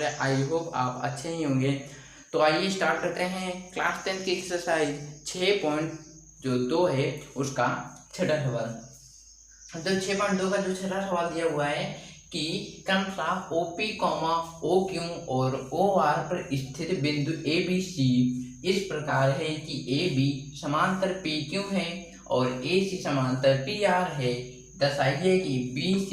होंगे। I hope आप अच्छे ही होंगे। तो आइए स्टार्ट करते हैं क्लास 10 की एक्सरसाइज 6.2 है उसका छठा सवाल। तो 6.2 का जो छठा सवाल दिया हुआ है कि क्रमशः OP, OQ और OR पर स्थित बिंदु ABC इस प्रकार है कि AB समांतर PQ है और AC समांतर PR है। दर्शाइए कि BC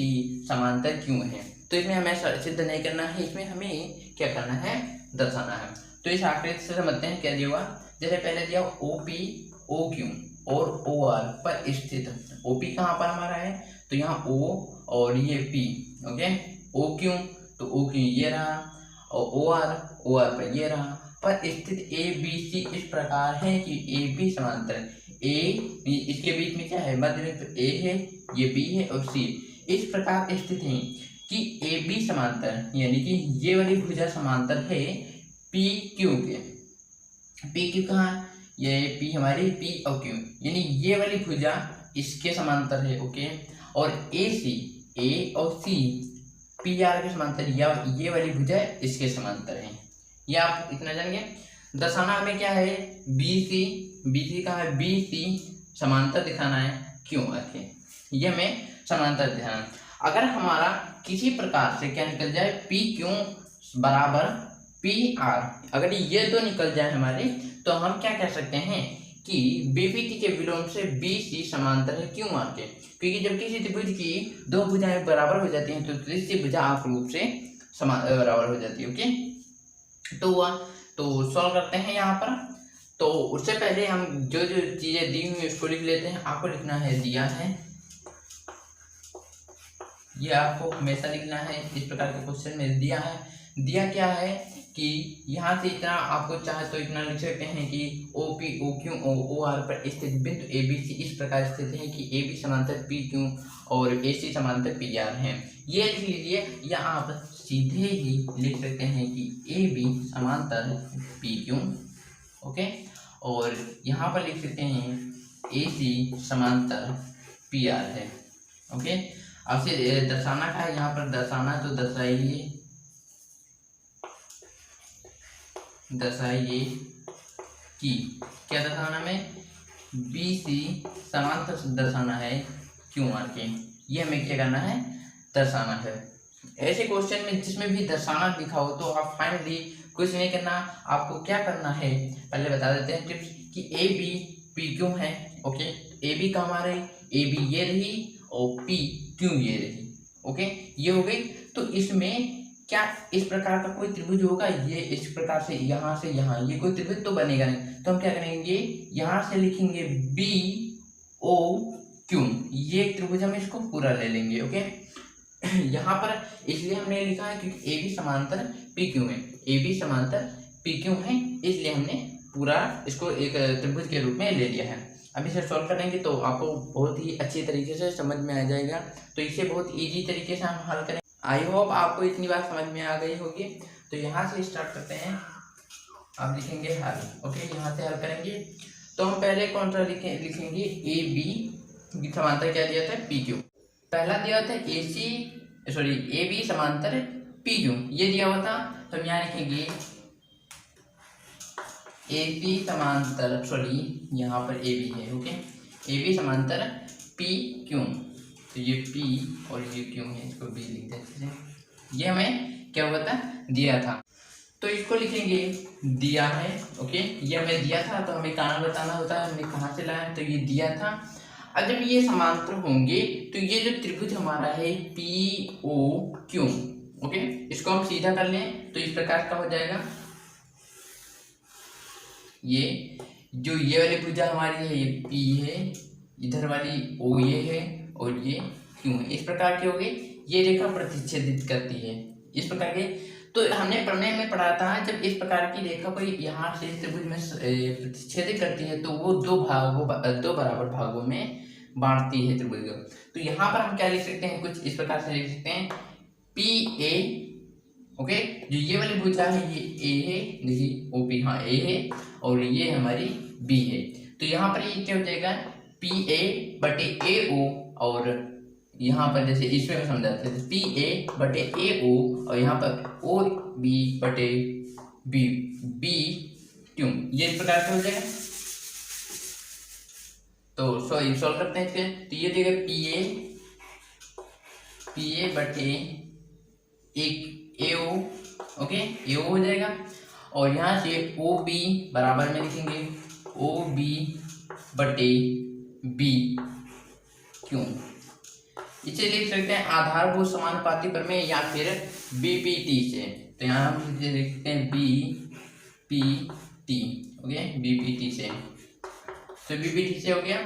समांतर क्यों है। तो इसमें हमें सिद्ध नहीं करना है, इसमें हमें क्या करना है, दर्शाना है। तो इस आकृति से समझते हैं क्या दिया हुआ। जैसे पहले दिया OP, OQ और OR पर स्थित। OP कहाँ पर हमारा है, तो यहाँ O और ये P, ओके। OQ तो OQ ये रहा और OR पर ये रहा। पर स्थित ABC इस प्रकार है कि AB समांतर A, इसके बीच में क्या है, मध्य में तो A है, ये B है और C इस प्रकार स्थित है कि AB समांतर यानी कि ये वाली भुजा समांतर है PQ के। PQ कहाँ, ये P हमारी P और Q यानी ये वाली भुजा इसके समांतर है, ओके। और AC A और C PR के समांतर या ये वाली भुजा इसके समांतर है। ये आप इतना जानेंगे। दर्शाना हमें क्या है, BC कहाँ है, BC समांतर दिखाना है, क्यों रखे ये हमें समांतर दिखाना। अगर हमारा किसी प्रकार से क्या निकल जाए, PQ बराबर PR, अगर ये दो निकल जाए हमारे, तो हम क्या कह सकते हैं कि BPT के विलोम से BC समांतर है क्यों आके, क्योंकि जब किसी त्रिभुज की दो भुजाएं बराबर हो जाती हैं तो तीसरी भुजा आप रूप से बराबर हो जाती है, ओके। तो सॉल्व करते हैं यहाँ पर। तो उससे पहले हम जो जो चीजें दी हुई उसको लिख लेते हैं। आपको लिखना है दिया है, ये आपको हमेशा लिखना है। इस प्रकार के क्वेश्चन में दिया है, दिया क्या है कि यहाँ से इतना आपको चाहे तो इतना लिख सकते हैं कि OP, OQ और OR पर स्थित बिंदु ABC इस प्रकार स्थित है कि AB समांतर PQ और AC समांतर PR है। ये लिख लीजिए, या आप सीधे ही लिख सकते हैं कि AB समांतर PQ, ओके। और यहाँ पर लिख सकते हैं AC समांतर PR है, ओके। अब से दर्शाना का है, यहाँ पर दर्शाना तो दर्शाइए कि क्या दर्शाना में BC समांतर दर्शाना है क्यों आके, ये हमें क्या करना है, दर्शाना है। ऐसे क्वेश्चन में जिसमें भी दर्शाना लिखा हो तो आप फाइनली कुछ नहीं करना, आपको क्या करना है पहले बता देते हैं टिप्स कि AB PQ है, ओके। AB का हमारे AB ये रही और PQ ये रही, ओके, ये हो गई। तो इसमें क्या इस प्रकार का कोई त्रिभुज होगा, ये इस प्रकार से यहाँ से यहाँ, ये कोई त्रिभुज तो बनेगा नहीं। तो हम क्या करेंगे, यहाँ से लिखेंगे BOQ, ये त्रिभुज हम इसको पूरा ले लेंगे, ओके। यहाँ पर इसलिए हमने लिखा है क्योंकि AB समांतर PQ है, AB समांतर PQ है, इसलिए हमने पूरा इसको एक त्रिभुज के रूप में ले लिया है। अब इसे सॉल्व करेंगे तो आपको बहुत ही अच्छी तरीके से समझ में आ जाएगा। तो इसे बहुत इजी तरीके से हम हल करें। आई होप आपको इतनी बात समझ में आ गई होगी। तो यहाँ से स्टार्ट करते हैं, आप लिखेंगे हल, ओके। यहाँ से हल करेंगे तो हम पहले कौन सा लिखेंगे, AB समांतर क्या दिया था, PQ। पहला दिया था AB समांतर PQ, ये दिया हुआ था। तो हम यहाँ लिखेंगे AB समांतर यहाँ पर AB है, ओके। AB समांतर PQ, तो ये P और ये Q है, इसको B लिख देते हैं। ये हमें क्या हुआ था, दिया था। तो इसको लिखेंगे दिया है, ओके। ये हमें दिया था तो हमें कारण बताना होता है, हमने कहाँ से लाया, तो ये दिया था। अब जब ये समांतर होंगे तो ये जो त्रिभुज हमारा है POQ, ओके, इसको हम सीधा कर लें तो इस प्रकार का हो जाएगा। ये जो ये वाली भुजा हमारी है ये P है, इधर वाली O ये है और ये Q है, इस प्रकार की हो गई। ये रेखा प्रतिच्छेदित करती है इस प्रकार के। तो हमने प्रमेय में पढ़ा था जब इस प्रकार की रेखा को यहाँ से त्रिभुज में प्रतिच्छेदित करती है तो वो दो बराबर भागों में बांटती है त्रिभुज को। तो यहाँ पर हम क्या लिख सकते हैं, कुछ इस प्रकार से लिख सकते हैं PA, ओके। जो ये वाली भुजा है ये A है, देखिए OP, हाँ A है और ये हमारी B है। तो यहाँ पर ये क्या हो जाएगा, PA बटे AO और यहाँ पर जैसे इसमें समझाते हैं पी ए बटे ए ओ, और यहाँ पर ओ बी बटे बी बी क्यों, ये इस प्रकार से हो जाएगा। तो सॉल्व करते हैं इसके। तो ये देगा पी ए बटे एक ए ओ, ओके ए ओ हो जाएगा। और यहाँ से ओ बी बराबर में लिखेंगे ओ बी बटे बी क्यों। इसे लिख सकते हैं आधारभूत समानुपाती प्रमेय या फिर बीपीटी से। तो यहाँ हम लिखते हैं बीपीटी, ओके बीपीटी से। तो बीपीटी से हो गया।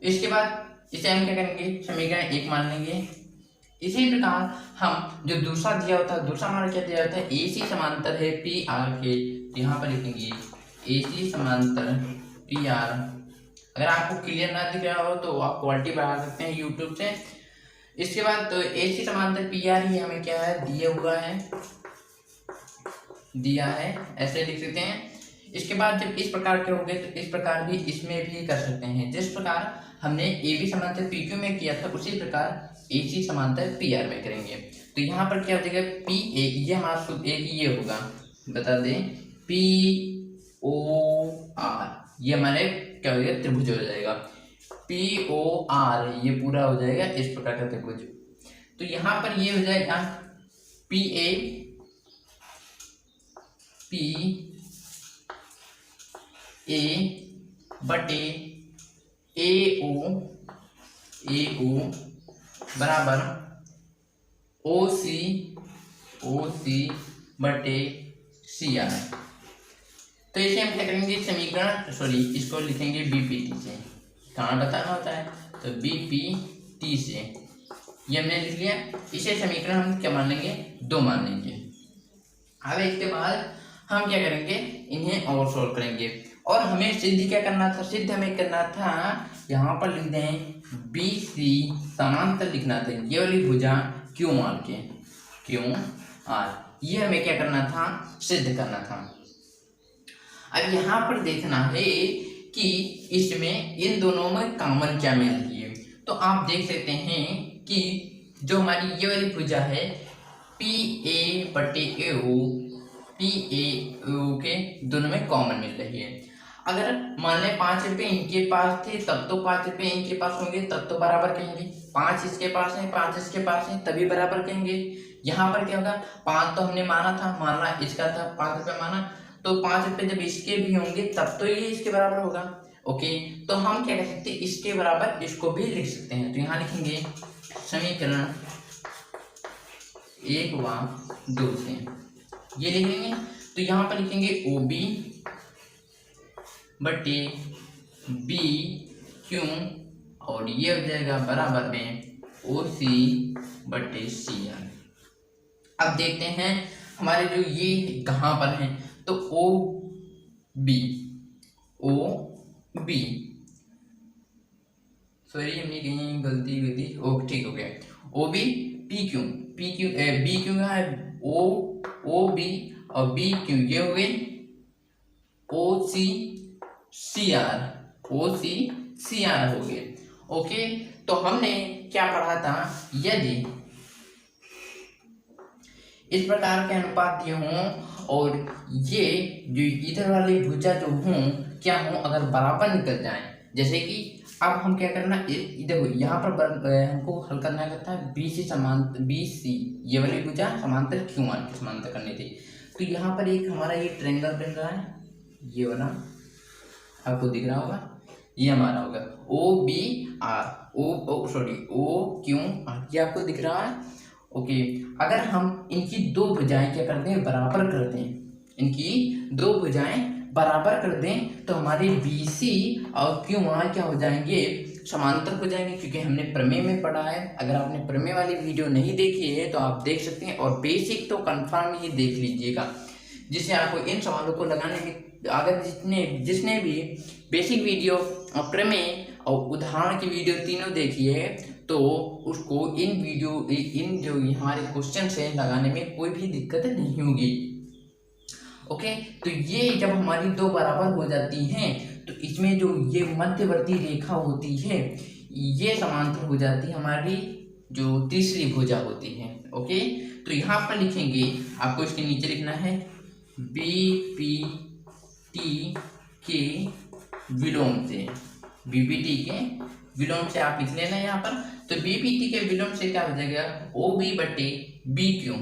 इसके बाद इसे हम क्या करेंगे, समीकरण 1 मान लेंगे। इसी प्रकार हम जो दूसरा दिया होता है, दूसरा हमारा क्या दिया होता है, ए सी समांतर है पी आर के, तो यहाँ पर लिखेंगे ए सी समांतर पी आर। अगर आपको क्लियर ना दिख रहा हो तो आप क्वालिटी बढ़ा सकते हैं यूट्यूब से। इसके बाद तो ए सी समांतर पी आर ही हमें क्या है दिया है, ऐसे लिख सकते हैं। इसके बाद जब इस प्रकार के होंगे तो इस प्रकार भी इसमें भी कर सकते हैं। जिस प्रकार हमने ए बी समांतर पी क्यू में किया था उसी प्रकार ए सी समांतर पी आर में करेंगे। तो यहाँ पर क्या हो जाएगा, पी ए, ये हमारा शुद्ध एक ये होगा, बता दें पी ओ आर, ये हमारे क्या हो जाएगा, त्रिभुज हो जाएगा। पी ओ आर ये पूरा हो जाएगा इस प्रकार का त्रिभुज। तो यहाँ पर ये हो जाएगा पी ए बटे ए ओ बराबर ओ सी बटे सी आर। तो इसे हम क्या करेंगे, समीकरण इसको लिखेंगे बीपीटी से, कहाँ बताना होता है, तो बीपीटी से ये हमने लिख लिया। इसे समीकरण हम क्या मान लेंगे, 2 मान लेंगे। अब इसके बाद हम क्या करेंगे, इन्हें और सोल्व करेंगे। और हमें सिद्ध क्या करना था, सिद्ध हमें करना था, यहाँ पर लिख दें बी सी समांतर लिखना था, ये वाली भुजा क्यू आर, ये हमें क्या करना था, सिद्ध करना था। अब यहाँ पर देखना है कि इसमें इन दोनों में कॉमन क्या मिल रही है। तो आप देख सकते हैं कि जो हमारी ये वाली भुजा है पी ए बटे ए ओ, पी ए ओ के दोनों में कॉमन मिल रही है। अगर मान लें 5 रुपये इनके पास थे तब तो 5 रुपये इनके पास होंगे तब तो बराबर कहेंगे, 5 इसके पास है 5 इसके पास है तभी बराबर कहेंगे। यहाँ पर क्या होगा, 5 तो हमने माना इसका था 5 रुपये माना, तो 5 रुपये जब इसके भी होंगे तब तो ये इसके बराबर होगा। ओके, तो हम क्या कह सकते हैं, इसके बराबर इसको भी लिख सकते हैं। तो यहाँ लिखेंगे समीकरण 1 व 2 से ये लिख लेंगे। तो यहाँ पर लिखेंगे ओ बी बटे बी क्यू, और ये हो जाएगा बराबर में ओ सी बटे सी आर। अब देखते हैं हमारे जो ये कहाँ पर हैं, तो ओ बी सॉरी हमने कहीं गलती ओ ठीक हो गया, O B B Q B Q है ओ बी और बी क्यू, ये हो गई ओ सी आर हो गए। ओके, तो हमने क्या पढ़ा था, यदि इस प्रकार के अनुपात दिए हों और ये जो इधर वाली भुजा जो हों क्या हों, अगर बराबर निकल जाएं, जैसे कि अब हम क्या करना, इधर यहाँ पर हमको हल करना था बी सी ये वाली भुजा समांतर क्यू आर की समांतर करनी थी। तो यहाँ पर एक हमारा ये ट्रायंगल बन रहा है, ये वाला आपको दिख रहा होगा, ये हमारा होगा O B R O Q R, ये आपको दिख रहा है। ओके, अगर हम इनकी 2 भुजाएं क्या करते हैं, बराबर कर दें, इनकी 2 भुजाएं बराबर कर दें तो हमारी बी सी और क्यू आर क्या हो जाएंगे, समांतर हो जाएंगे, क्योंकि हमने प्रमेय में पढ़ा है। अगर आपने प्रमेय वाली वीडियो नहीं देखी है तो आप देख सकते हैं, और बेसिक तो कंफर्म ही देख लीजिएगा, जिससे आपको इन सवालों को लगाने में, अगर जिसने भी बेसिक वीडियो और प्रमेय और उदाहरण की वीडियो तीनों देखी है तो उसको इन जो हमारे क्वेश्चन है लगाने में कोई भी दिक्कत नहीं होगी। ओके, तो ये जब हमारी 2 बराबर हो जाती हैं तो इसमें जो ये मध्यवर्ती रेखा होती है ये समांतर हो जाती है हमारी जो तीसरी भुजा होती है। ओके, तो यहाँ पर लिखेंगे, आपको इसके नीचे लिखना है बीपीटी के विलोम से, बीपीटी के विलोम से आप लिख लेना यहाँ पर। तो बीपीटी के विलोम से क्या हो जाएगा, ओ बी बटे बी क्यों,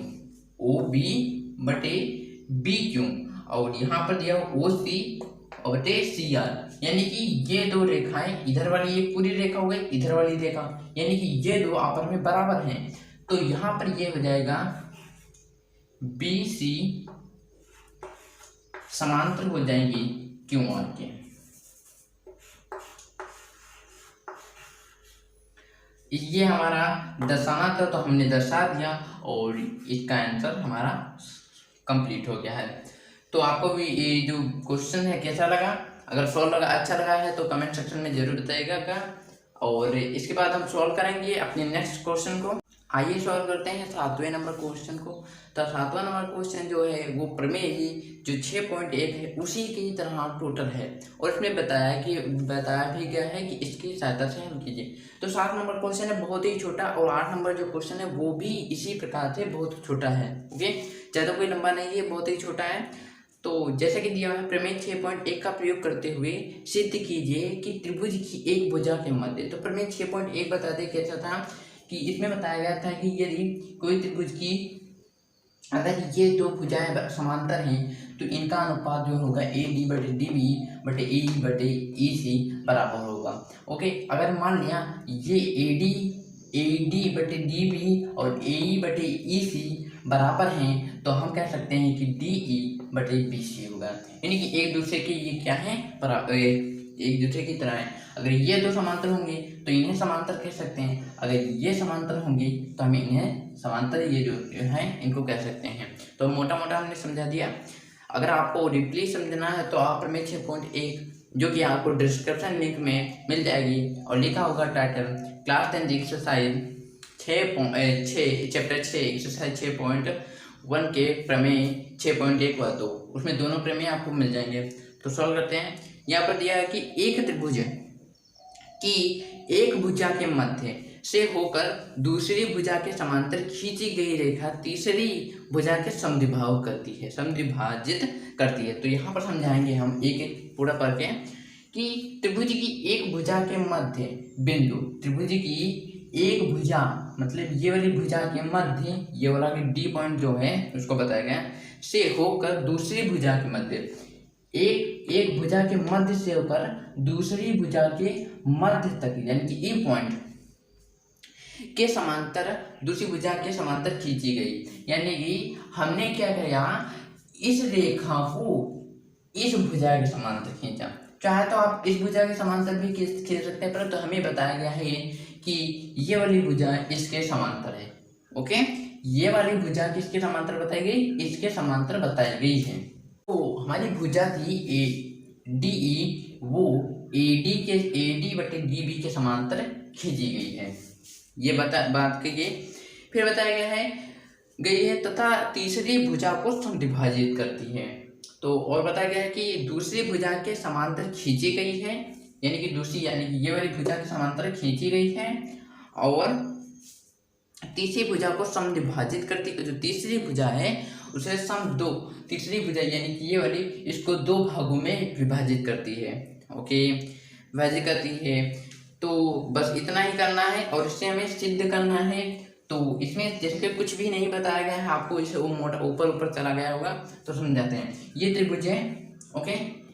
ओ बी बटे बी क्यों, और यहाँ पर दिया ओ सी और बटे सी आर, यानी कि ये दो रेखाएं, इधर वाली एक पूरी रेखा हो गई, इधर वाली रेखा, यानी कि ये दो आपस में बराबर हैं। तो यहाँ पर ये हो जाएगा बी सी समांतर हो जाएंगी क्यू आर के। ये हमारा दर्शाना था, तो हमने दर्शा दिया और इसका आंसर हमारा कंप्लीट हो गया है। तो आपको भी ये जो क्वेश्चन है कैसा लगा, अगर सॉल्व लगा, अच्छा लगा है तो कमेंट सेक्शन में जरूर बताइएगा। और इसके बाद हम सॉल्व करेंगे अपने नेक्स्ट क्वेश्चन को। आइए सॉल्व करते हैं 7वें नंबर क्वेश्चन को। तो 7वां नंबर क्वेश्चन जो है वो प्रमेय जो 6.1 है उसी की तरह टोटल है, और इसमें बताया भी गया है कि इसकी सहायता से हल कीजिए। तो 7 नंबर क्वेश्चन है बहुत ही छोटा, और 8 नंबर जो क्वेश्चन है वो भी इसी प्रकार से बहुत छोटा है। ओके, ज़्यादा कोई लंबा नहीं है, बहुत ही छोटा है। तो जैसा कि दिया है, प्रमेय 6.1 का प्रयोग करते हुए सिद्ध कीजिए कि त्रिभुज की एक भुजा के मध्य। तो प्रमेय 6.1 बताते कैसा था कि इसमें बताया गया था कि यदि कोई त्रिभुज की अगर ये दो भुजाएं समांतर हैं तो इनका अनुपात जो होगा ए डी बटे डी बी बटे ए बटे ई सी बराबर होगा। ओके, अगर मान लिया ये ए डी बटे डी बी और ए बटे ई सी बराबर हैं, तो हम कह सकते हैं कि डी ई बटे बी सी होगा, यानी कि एक दूसरे के ये क्या है, एक दूसरे की तरह है। अगर ये दो समांतर होंगे तो इन्हें समांतर कह सकते हैं, अगर ये समांतर होंगे तो हम इन्हें समांतर, ये जो है इनको कह सकते हैं। तो मोटा मोटा हमने समझा दिया। अगर आपको डीपली समझना है तो आप प्रमेय 6.1 जो कि आपको डिस्क्रिप्शन लिंक में मिल जाएगी, और लिखा होगा title class 10 exercise 6 chapter 6 exercise 6.1 के प्रमेय 6.1 व 2, उसमें दोनों प्रमेय आपको मिल जाएंगे। तो सॉल्व करते हैं। यहाँ पर दिया है कि एक त्रिभुज की एक भुजा के मध्य से होकर दूसरी भुजा के समांतर खींची गई रेखा तीसरी भुजा के समद्विभाजित करती है। तो यहाँ पर समझाएंगे हम एक एक पूरा पढ़ के कि त्रिभुज की एक भुजा के मध्य बिंदु, त्रिभुज की एक भुजा मतलब ये वाली भुजा के मध्य, ये वाला डी पॉइंट जो है उसको बताया गया, से होकर दूसरी भुजा के मध्य, एक भुजा के मध्य से होकर दूसरी भुजा के मध्य तक, यानी कि ई पॉइंट के समांतर दूसरी भुजा के समांतर खींची गई। यानी कि हमने क्या किया, इस रेखा को इस भुजा के समांतर खींचा। चाहे तो आप इस भुजा के समांतर भी खींच सकते हैं, परंतु हमें बताया गया है कि ये वाली भुजा इसके समांतर है। ओके, ये वाली भुजा किसके समांतर बताई गई, इसके समांतर बताई गई है। तो हमारी भुजा थी ए डी ई, वो ए डी बटे डी बी के समांतर खींची गई है, ये बात कहिए। फिर बताया गई है तथा तीसरी भुजा को समद्विभाजित करती है। तो और बताया गया है कि दूसरी भुजा के समांतर खींची गई है, यानी कि ये वाली भुजा के समांतर खींची गई है, और तीसरी भुजा को समद्विभाजित करती है। जो तीसरी भुजा है उसे तीसरी भुजा यानी कि ये वाली, इसको दो भागों में विभाजित करती है। ओके, विभाजित करती है। तो बस इतना ही करना है, और इससे हमें सिद्ध करना है। तो इसमें जैसे कुछ भी नहीं बताया गया है आपको, इसे वो मोटा ऊपर चला गया होगा, तो समझाते हैं। ये त्रिभुज है, ओके,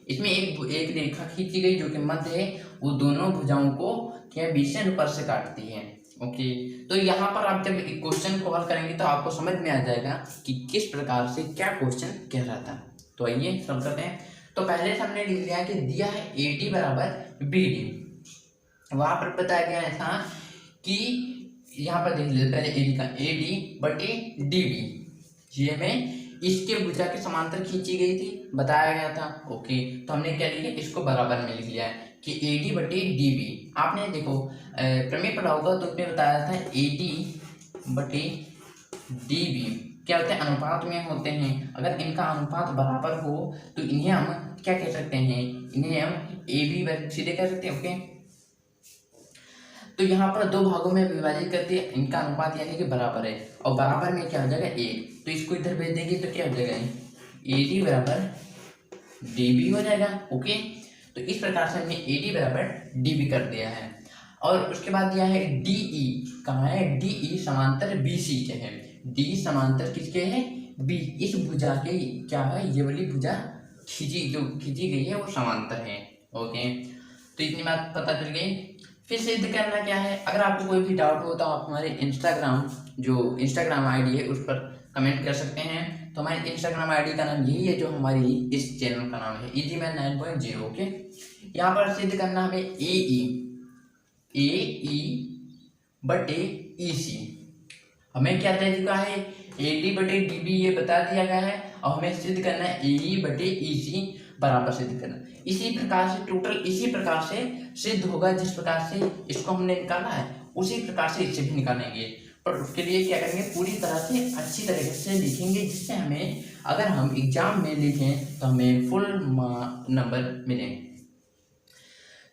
इसमें एक रेखा खींची गई जो कि मध्य है, वो दोनों भुजाओं को क्या बीच से ऊपर से काटती है। ओके, तो यहाँ पर आप जब क्वेश्चन को हल करेंगे तो आपको समझ में आ जाएगा कि किस प्रकार से क्या क्वेश्चन कह रहा था। तो आइए समझ करते हैं। तो पहले से हमने लिख लिया कि दिया है ए डी बराबर बी डी, वहां पर बताया गया था कि यहाँ पर देख लेते पहले ए डी का, ए डी बटे डी बी ये में इसके भुजा के समांतर खींची गई थी, बताया गया था। ओके, तो हमने क्या लिखा, इसको बराबर में लिख लिया है कि ए डी बटे डी बी। आपने देखो प्रमेय पढ़ा होगा तो उसने बताया था ए डी बटे डी बी क्या होते हैं, अनुपात में होते हैं। अगर इनका अनुपात बराबर हो तो इन्हें हम क्या कह सकते हैं, इन्हें हम ए बी सीधे कह सकते हैं। ओके, तो यहाँ पर दो भागों में विभाजित करके इनका अनुपात यानी कि बराबर है, और बराबर में क्या हो जाएगा 1, तो इसको इधर भेज देंगे तो क्या हो जाएगा AD बराबर DB हो जाएगा। ओके, तो इस प्रकार से हमने AD बराबर DB कर दिया है। और उसके बाद दिया है DE, कहाँ है DE समांतर BC के है, D समांतर किसके है B, इस भुजा के क्या है ये वाली भुजा खींची गई है वो समांतर है। ओके, तो इतनी बात पता चल गई। फिर सिद्ध करना क्या है, अगर आपको कोई भी डाउट हो तो आप हमारे इंस्टाग्राम आईडी है उस पर कमेंट कर सकते हैं। तो हमारे इंस्टाग्राम आईडी का नाम यही है जो हमारी इस चैनल का नाम है EasyMath 9.0। ओके, यहाँ पर सिद्ध करना हमें AE बटे EC, हमें क्या दे चुका है AD बटे DB ये बता दिया गया है, और हमें सिद्ध करना है AE बटे EC बराबर सिद्ध करना। इसी प्रकार से टोटल इसी प्रकार से सिद्ध होगा, जिस प्रकार से इसको हमने निकाला है उसी प्रकार से इसे भी निकालेंगे। पर उसके लिए क्या करेंगे, पूरी तरह से अच्छी तरीके से लिखेंगे, जिससे हमें अगर हम एग्जाम में लिखें तो हमें फुल नंबर मिलेंगे।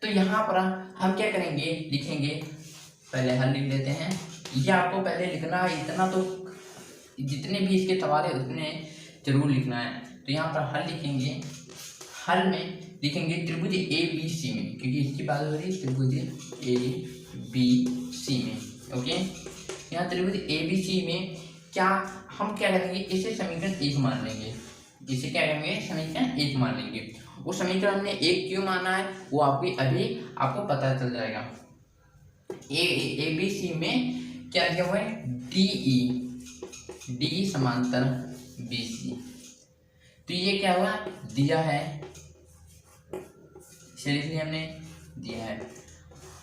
तो यहाँ पर हम क्या करेंगे, लिखेंगे, पहले हल लिख लेते हैं। ये आपको पहले लिखना है, इतना तो जितने भी इसके सवाल है उतने जरूर लिखना है। तो यहाँ पर हल लिखेंगे, हल में लिखेंगे त्रिभुज ABC में, क्योंकि इसकी बात हो रही है त्रिभुज ABC में। ओके, यहाँ त्रिभुज ABC में क्या हम क्या करेंगे, इसे समीकरण 1 मान लेंगे, इसे क्या करेंगे समीकरण 1 मान लेंगे। वो समीकरण ने 1 क्यों माना है वो आपको पता चल जाएगा। ABC में क्या दिया हुआ है DE समांतर BC, तो ये क्या हुआ दिया है, इसलिए हमने दिया है।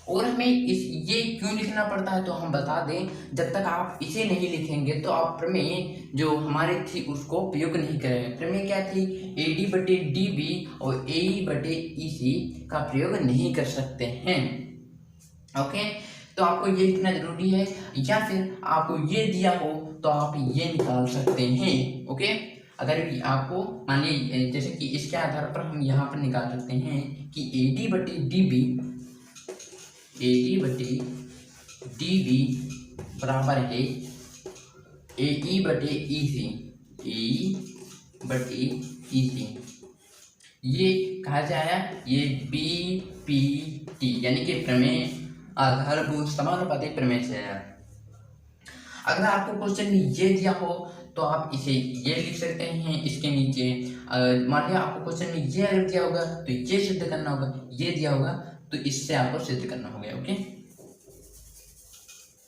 और हमें ये क्यों लिखना पड़ता है तो हम बता दें, जब तक आप इसे नहीं लिखेंगे तो आप प्रमेय जो हमारी थी उसको प्रयोग नहीं करेंगे। प्रमेय क्या थी, AD बटे DB और AE बटे EC का प्रयोग नहीं कर सकते हैं। ओके, तो आपको ये लिखना जरूरी है, या फिर आपको ये दिया हो तो आप ये निकाल सकते हैं। ओके, अगर आपको मान लीजिए जैसे कि इसके आधार पर हम यहाँ पर निकाल सकते हैं कि AD बटे DB बराबर है AE बटे EC। ये कहा जाए ये BPT यानी कि प्रमेय आधारभूत समानुपाती प्रमेय से है। अगर आपको क्वेश्चन में ये दिया हो तो आप इसे ये लिख सकते हैं इसके नीचे। मान लिया आपको क्वेश्चन में ये अगर दिया होगा तो ये सिद्ध करना होगा, ये दिया होगा तो इससे आपको सिद्ध करना होगा। ओके,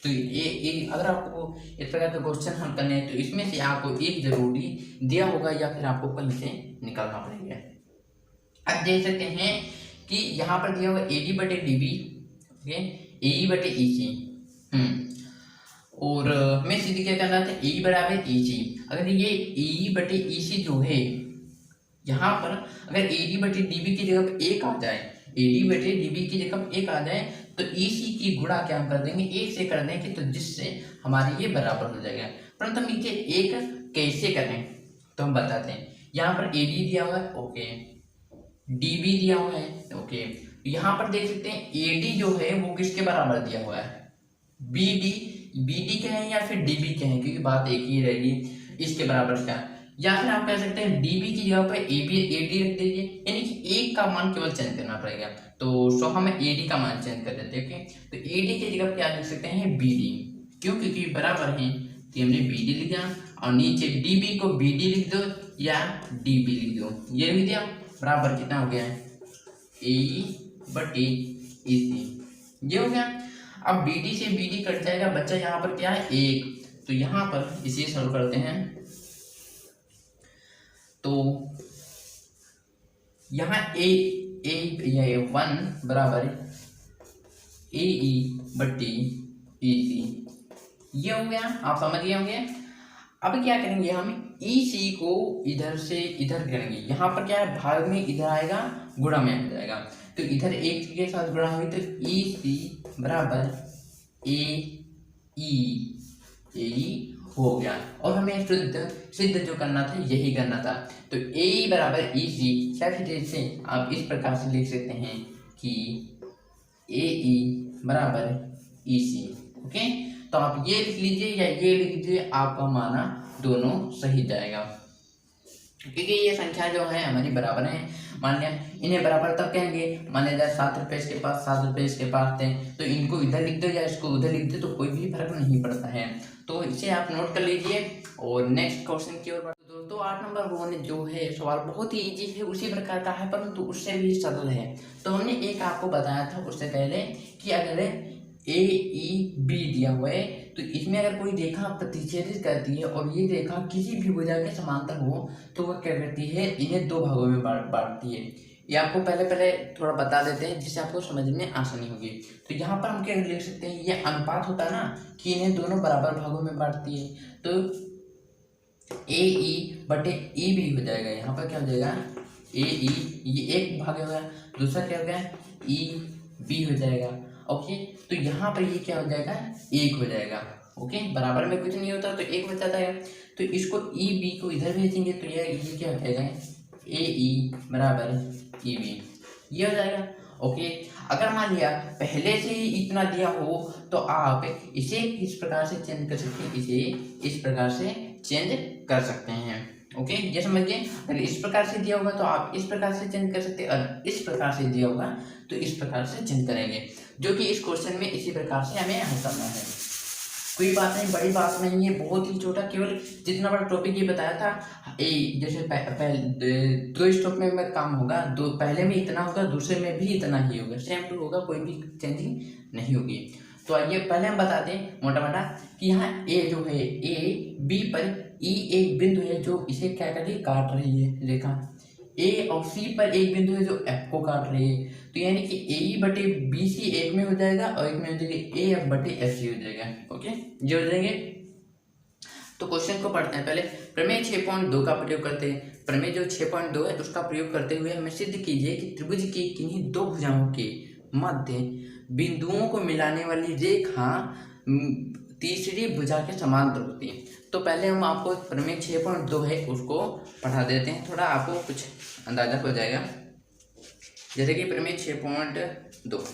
तो ये अगर आपको इस प्रकार का क्वेश्चन हल करने हैं तो इसमें से आपको एक जरूरी दिया होगा या फिर आपको कहीं से निकालना पड़ेगा। अब देख सकते हैं कि यहाँ पर दिया होगा AD बटे DB, AE बटे EC, और हमें सिद्ध क्या करना था AE बराबर EC। अगर ये AE बटे EC जो है यहाँ पर अगर AD बटे DB की जगह 1 आ जाए, AD बटे DB की जगह 1 आ जाए तो EC की गुणा क्या हम कर देंगे 1 से कर देंगे, तो जिससे हमारे ये बराबर हो जाएगा। परंतु हम इसे 1 कैसे करें तो हम बताते हैं। यहाँ पर AD दिया हुआ है, ओके, DB दिया हुआ है, ओके, यहाँ पर देख सकते हैं AD जो है वो किसके बराबर दिया हुआ है BD कहें या फिर DB कहें, क्योंकि बात एक ही रहेगी, इसके बराबर क्या, या फिर आप कह सकते हैं DB की जगह पर AD रख दीजिए, यानी कि एक का मान केवल चेंज करना पड़ेगा। तो हम AD का मान चेंज कर देते हैं। तो AD की जगह क्या लिख सकते हैं BD, क्यों, क्योंकि बराबर है तो हमने BD लिखा, और नीचे DB को BD लिख दो या DB लिख दो, ये लिख दिया, बराबर कितना हो गया है AE बटे EC, ये हो गया। अब BD से BD कट जाएगा, बच्चा यहाँ पर क्या है 1, तो यहाँ पर इसे सॉल्व करते हैं। तो यहाँ A 1 बराबर AE बटे EC, ये हो गया, आप समझ गए होंगे। अब क्या करेंगे हम EC को इधर से इधर करेंगे, यहाँ पर क्या है भाग में इधर आएगा गुणा में आ जाएगा, तो इधर 1 के साथ गुणा हुई तो EC बराबर AE हो गया। और हमें सिद्ध जो करना था यही करना था, तो AE बराबर EC, या फिर जैसे आप इस प्रकार से लिख सकते हैं कि AE बराबर EC। ओके, तो आप ये लिख लीजिए या ये लिख लीजिए, आपका माना दोनों सही जाएगा, क्योंकि ये संख्या जो है हमारी बराबर है। मान लिया इन्हें बराबर तब कहेंगे, मान लिया 7 रुपये इसके पास 7 रुपये इसके पास थे, तो इनको इधर लिख दो या इसको उधर लिख दो, तो कोई भी फर्क नहीं पड़ता है। तो इसे आप नोट कर लीजिए और नेक्स्ट क्वेश्चन की ओर बढ़ते। दोस्तों 8 नंबर वन जो है सवाल बहुत ही इजी है, उसी प्रकार का है परंतु उससे भी सरल है। तो हमने एक आपको बताया था उससे पहले कि अगर AEB दिया हुआ है तो इसमें अगर कोई रेखा प्रतिच्छेदित करती है और ये रेखा किसी भी भुजा के समांतर हो तो वह क्या करती है, इन्हें दो भागों में बांटती है। ये आपको पहले थोड़ा बता देते हैं जिससे आपको समझ में आसानी होगी। तो यहाँ पर हम क्या लिख सकते हैं, ये अनुपात होता है ना कि इन्हें दोनों बराबर भागों में बांटती है, तो AE/EB हो जाएगा। यहाँ पर क्या हो जाएगा, AE ये एक भाग हो गया, दूसरा क्या हो गया EB हो जाएगा। ओके, तो यहाँ पर ये क्या हो जाएगा, 1 हो जाएगा। ओके, बराबर में कुछ नहीं होता तो 1 बच जाता है। तो इसको EB को इधर भेजेंगे तो ये क्या हो जाएगा, AE/EB ये हो जाएगा। ओके, अगर मान लिया पहले से ही इतना दिया हो तो आप इसे इस प्रकार से चेंज कर सकते हैं, इसे इस प्रकार से चेंज कर सकते हैं। ओके, ये समझिए, अगर इस प्रकार से दिया होगा तो आप इस प्रकार से चेंज कर सकते हैं, और इस प्रकार से दिया होगा तो इस प्रकार से चेंज करेंगे, जो कि इस क्वेश्चन में इसी प्रकार से हमें हल करना है। कोई बात नहीं, बड़ी बात नहीं है, बहुत ही छोटा, केवल जितना बड़ा टॉपिक ये बताया था, जैसे पहले 2 स्टॉप में काम होगा, दो पहले में इतना होगा, दूसरे में भी इतना ही होगा, सेम टू होगा, कोई भी चेंजिंग नहीं होगी। तो आइए पहले हम बता दें मोटा मोटा कि यहाँ A जो है AB पर E एक बिंदु है जो इसे क्या कर रही है, काट रही है रेखा। A और C पर एक बिंदु है जो F को काट रही है, तो यानी कि AE/BC एक में हो जाएगा और एक में हो जाएगा AF/FC हो जाएगा। ओके, ये हो जाएंगे। तो क्वेश्चन को पढ़ते हैं। पहले प्रमेय 6.2 का प्रयोग करते हैं। प्रमेय जो 6.2 है उसका प्रयोग करते हुए हमें सिद्ध कीजिए कि त्रिभुज की किन्हीं दो भुजाओं के मध्य बिंदुओं को मिलाने वाली रेखा तीसरी भुजा के समांतर होती है। तो पहले हम आपको प्रमेय 6.2 है उसको पढ़ा देते हैं, थोड़ा आपको कुछ अंदाजा हो जाएगा। जैसे कि प्रमेय 6.2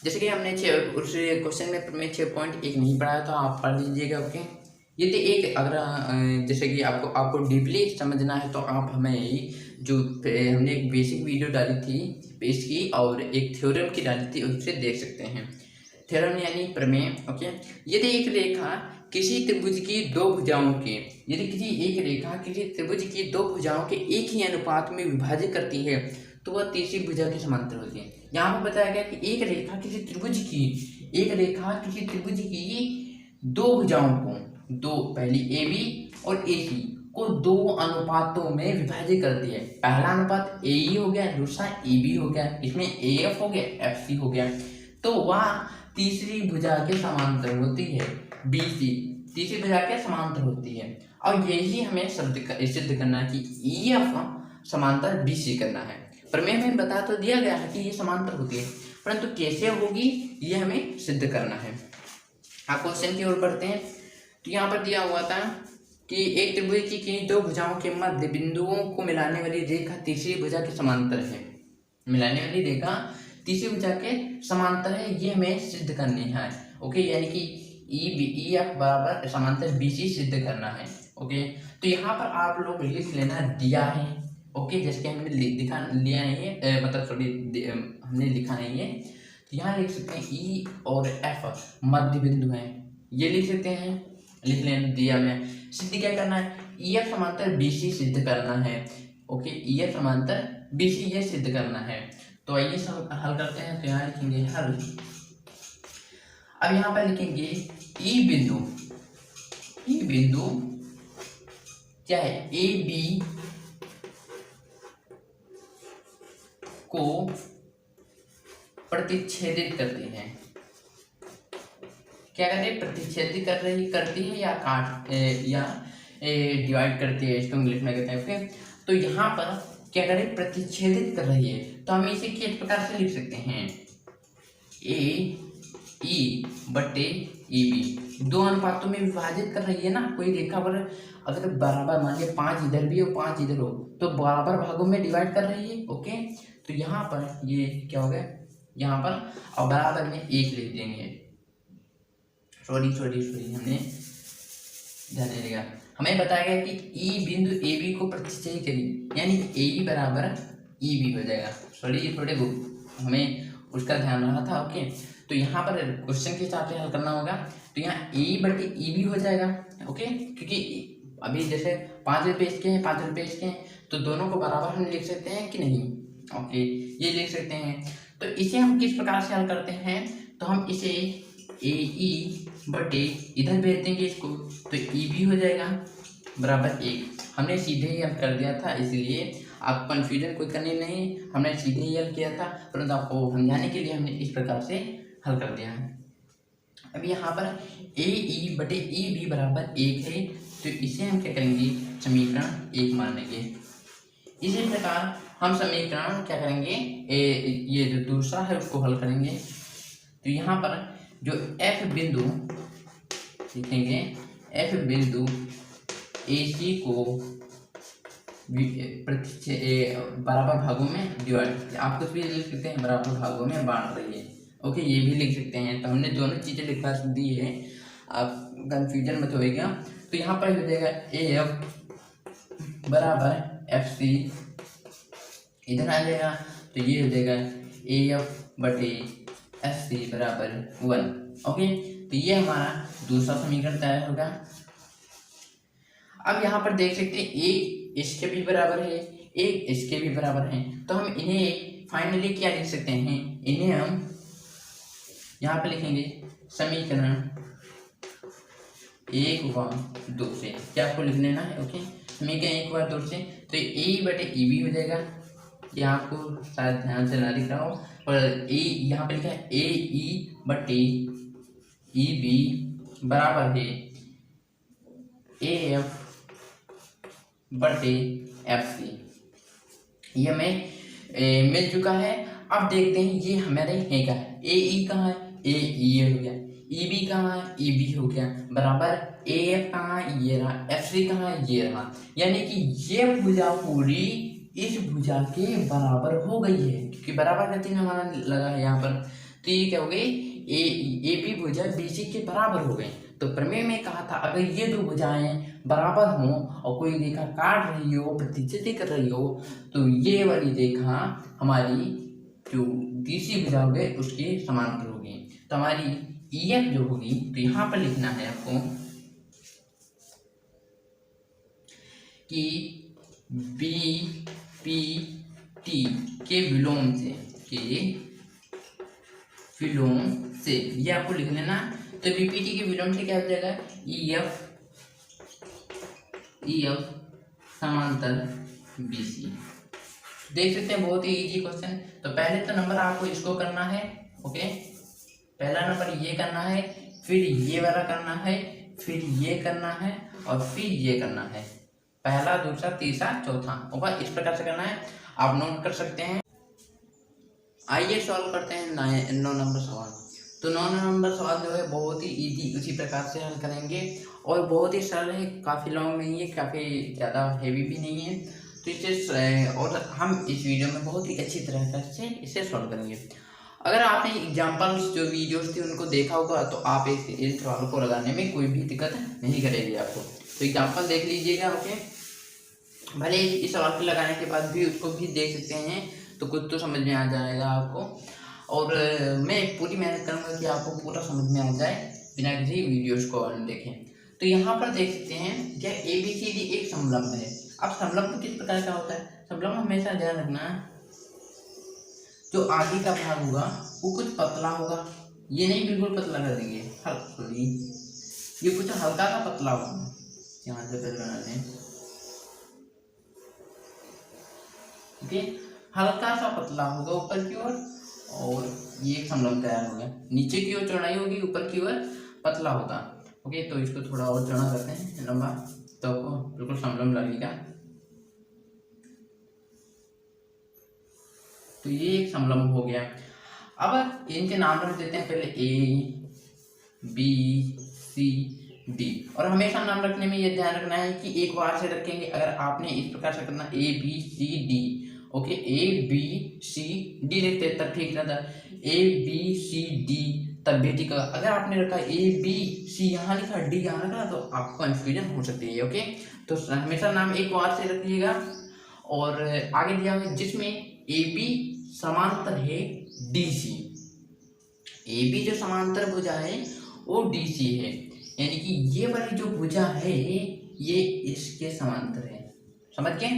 जैसे कि हमने उस क्वेश्चन में प्रमेय 6.1 नहीं पढ़ाया तो आप पढ़ लीजिएगा। ओके, यदि एक अगर जैसे कि आपको डीपली समझना है तो आप हमें जो हमने एक बेसिक वीडियो डाली थी बेस की और एक थ्योरम की डाली थी उससे देख सकते हैं। थ्योरम यानी प्रमेय। ओके, यदि एक रेखा किसी त्रिभुज की दो भुजाओं के किसी त्रिभुज की दो भुजाओं के एक ही अनुपात में विभाजित करती है तो वह तीसरी भुजा के समांतर होती है। यहाँ पर बताया गया कि एक रेखा किसी त्रिभुज की दो भुजाओं को, पहली AB और AC को दो अनुपातों में विभाजित करती है। पहला अनुपात AE हो गया, दूसरा EB हो गया, इसमें AF हो गया, FC हो गया, तो वह तीसरी भुजा के समांतर होती है। BC तीसरी भुजा के समांतर होती है, और यही हमें सिद्ध करना है कि EF समांतर BC करना है। प्रमेय में बता तो दिया गया है कि ये समांतर होती है, परंतु कैसे होगी ये हमें सिद्ध करना है। आप क्वेश्चन की ओर बढ़ते हैं। तो यहाँ पर दिया हुआ था कि एक त्रिभुज की किन्हीं दो भुजाओं के मध्य बिंदुओं को मिलाने वाली रेखा तीसरी भुजा के समांतर है। मिलाने वाली रेखा तीसरी भुजा के समांतर है, ये हमें सिद्ध करनी है। ओके, यानी कि EF बराबर समांतर BC सिद्ध करना है। ओके, तो यहाँ पर आप लोग लिख लेना दिया है। ओके, जैसे कि हमने लिया नहीं है, मतलब हमने लिखा नहीं है, तो यहाँ लिख सकते हैं E और F मध्य बिंदु हैं, ये लिख सकते हैं, लिख लेना दिया में। सिद्ध क्या करना है, EF समांतर BC सिद्ध करना है। ओके, EF समांतर BC ये सिद्ध करना है। तो आइए सब हल करते हैं। तो यहाँ लिखेंगे हल। अब यहाँ पर लिखेंगे E बिंदु क्या है, AB को प्रतिच्छेदित करती है। क्या करती है, प्रतिच्छेदित करती है या या डिवाइड करती है, इसको इंग्लिश में कहते हैं। ओके, तो यहाँ पर क्या करें, प्रतिच्छेदित कर रही है, तो हम इसे किस प्रकार से लिख सकते हैं, AE/EB दो अनुपातों में विभाजित कर रही है ना। कोई रेखा पर अगर बराबर मान लिया 5 इधर भी हो 5 इधर हो तो बराबर भागों में डिवाइड कर रही है। ओके, तो यहाँ पर ये क्या हो गया, यहाँ पर और बराबर में 1 लिख देंगे। सॉरी हमने ध्यान नहीं दिया। हमें बताया गया कि ई बिंदु ए बी को प्रतिच्छेद करेगी, यानी ए बी बराबर ई बी हो जाएगा। सॉरी ये थोड़े हमें उसका ध्यान रखना था। ओके, तो यहाँ पर क्वेश्चन के हिसाब से हल करना होगा। तो यहाँ ए बटे ई बी हो जाएगा। ओके, क्योंकि अभी जैसे 5 रुपये इसके हैं, 5 रुपये इसके हैं, तो दोनों को बराबर हम लिख सकते हैं कि नहीं। ओके, ये लिख सकते हैं। तो इसे हम किस प्रकार से हल करते हैं, तो हम इसे ए ई बटे इधर भेज देंगे इसको, तो ई बी हो जाएगा बराबर 1। हमने सीधे ही हल कर दिया था, इसलिए आप कंफ्यूजन कोई करनी नहीं, हमने सीधे ही हल किया था, परंतु आपको समझाने के लिए हमने इस प्रकार से हल कर दिया है। अब यहाँ पर ए ई बटे ई बी बराबर 1 है, तो इसे हम क्या करेंगे, समीकरण 1 मान लेंगे। इसी प्रकार हम समीकरण क्या करेंगे, ये जो दूसरा है उसको हल करेंगे। तो यहाँ पर जो एफ बिंदु लिखेंगे, एफ बिंदु ए सी को बराबर भागों में डिवाइड, आप कुछ भी लिख सकते हैं, बराबर भागों में बांट रही है। ओके, ये भी लिख सकते हैं। तो हमने दोनों चीज़ें लिखवा दी है, आप कंफ्यूजन मत होएगा। तो यहाँ पर हो जाएगा ए एफ बराबर एफ सी, इधर आ जाएगा, तो ये हो जाएगा ए एफ बटे एफ सी बराबर 1। ओके, तो ये हमारा दूसरा समीकरण तैयार होगा। अब यहाँ पर देख सकते हैं एक इसके भी बराबर है, एक इसके भी बराबर है, तो हम इन्हें फाइनली क्या लिख सकते हैं, इन्हें हम यहाँ पे लिखेंगे समीकरण 1 व 2 से। क्या आपको लिख लेना है। ओके, समीकरण 1 व 2 से, तो ए बटे ई बी हो जाएगा। ये आपको शायद ध्यान से ना लिख रहा हो, और ए यहाँ पे लिखा है ए ई बटे ई बी बराबर है ए एफ बटे एफ सी। ये हमें मिल चुका है। अब देखते हैं ये हमारे है क्या है, ए ई कहाँ है, ए ई हो गया, ई बी कहाँ है, ई बी हो गया, बराबर ए एफ कहाँ है, ये रहा, एफ सी कहाँ है, ये रहा। यानी कि ये भुजा पूरी इस भुजा के बराबर हो गई है, क्योंकि बराबर का चिन्ह हमारा लगा है यहाँ पर। तो ये क्या हो गई, ए बी भुजा बी सी के बराबर हो गई। तो प्रमेय में कहा था अगर ये दो भुजाएं बराबर हों और कोई रेखा काट रही हो, प्रतिच्छेद कर रही हो, तो ये वाली रेखा हमारी जो तीसरी भुजा होगी उसके समांतर होगी। तो हमारी ई एफ जो होगी, तो यहाँ पर लिखना है आपको कि बी पी टी के विलोम से, ये आपको लिख लेना। तो बीपीटी के विलोम से क्या हो जाएगा, ई एफ समांतर बीसी। देख सकते हैं बहुत ही इजी क्वेश्चन। तो पहले तो नंबर आपको इसको करना है। ओके, पहला नंबर ये करना है, फिर ये वाला करना है, फिर ये करना है, और फिर ये करना है। पहला, दूसरा, तीसरा, चौथा होगा, इस प्रकार से करना है। आप नोट कर सकते हैं। आइए सॉल्व करते हैं 9 नंबर सवाल। तो 9 नंबर सवाल जो है बहुत ही इजी उसी प्रकार से हल करेंगे, और बहुत ही सरल है, काफ़ी लॉन्ग नहीं है, काफ़ी ज़्यादा हेवी भी नहीं है। तो इसे और हम इस वीडियो में बहुत ही अच्छी तरह से इसे सॉल्व करेंगे। अगर आपने एग्जाम्पल्स जो वीडियोस थी उनको देखा होगा, तो आप इस सवाल को लगाने में कोई भी दिक्कत नहीं करेगी आपको। तो एग्जाम्पल देख लीजिएगा। ओके, भले इस सवाल को लगाने के बाद भी उसको भी देख सकते हैं, तो कुछ तो समझ में आ जाएगा आपको। और मैं पूरी मेहनत करूँगा कि आपको पूरा समझ में आ जाए बिना किसी वीडियोस को देखें। तो यहाँ पर देख सकते हैं क्या ए बी सी डी एक समलंब है। अब समलंब किस प्रकार का होता है, समलंब हमेशा ध्यान रखना, जो आगे का भाग होगा वो कुछ पतला होगा, ये नहीं बिल्कुल पतला कर देंगे, ये कुछ हल्का सा पतला होगा। यहाँ से पहले बना दें, ओके, हल्का सा पतला होगा ऊपर की ओर, और ये एक समलंब तैयार हो गया। नीचे की ओर चौड़ाई होगी, ऊपर की ओर पतला होगा। ओके, तो इसको थोड़ा और चौड़ा करते हैं लंबा, तो आपको बिल्कुल समलंब लगेगा। तो ये एक समलंब हो गया। अब इनके नाम रख देते हैं, पहले ए बी सी डी। और हमेशा नाम रखने में ये ध्यान रखना है कि एक बार से रखेंगे। अगर आपने इस प्रकार से करना A B C D okay, A B C D लिखते तब ठीक रहता, ए बी सी डी तब भी ठीक है। अगर आपने रखा ए बी सी यहाँ लिखा डी यहाँ रखा तो आपको कंफ्यूजन हो सकती है। ओके, तो हमेशा नाम एक बार से रखिएगा। और आगे दिया हुआ जिसमें ए बी समांतर है डी सी, ए बी जो समांतर भुजा है वो डी सी है, यानी कि ये वाली जो भुजा है ये इसके समांतर है। समझ गए?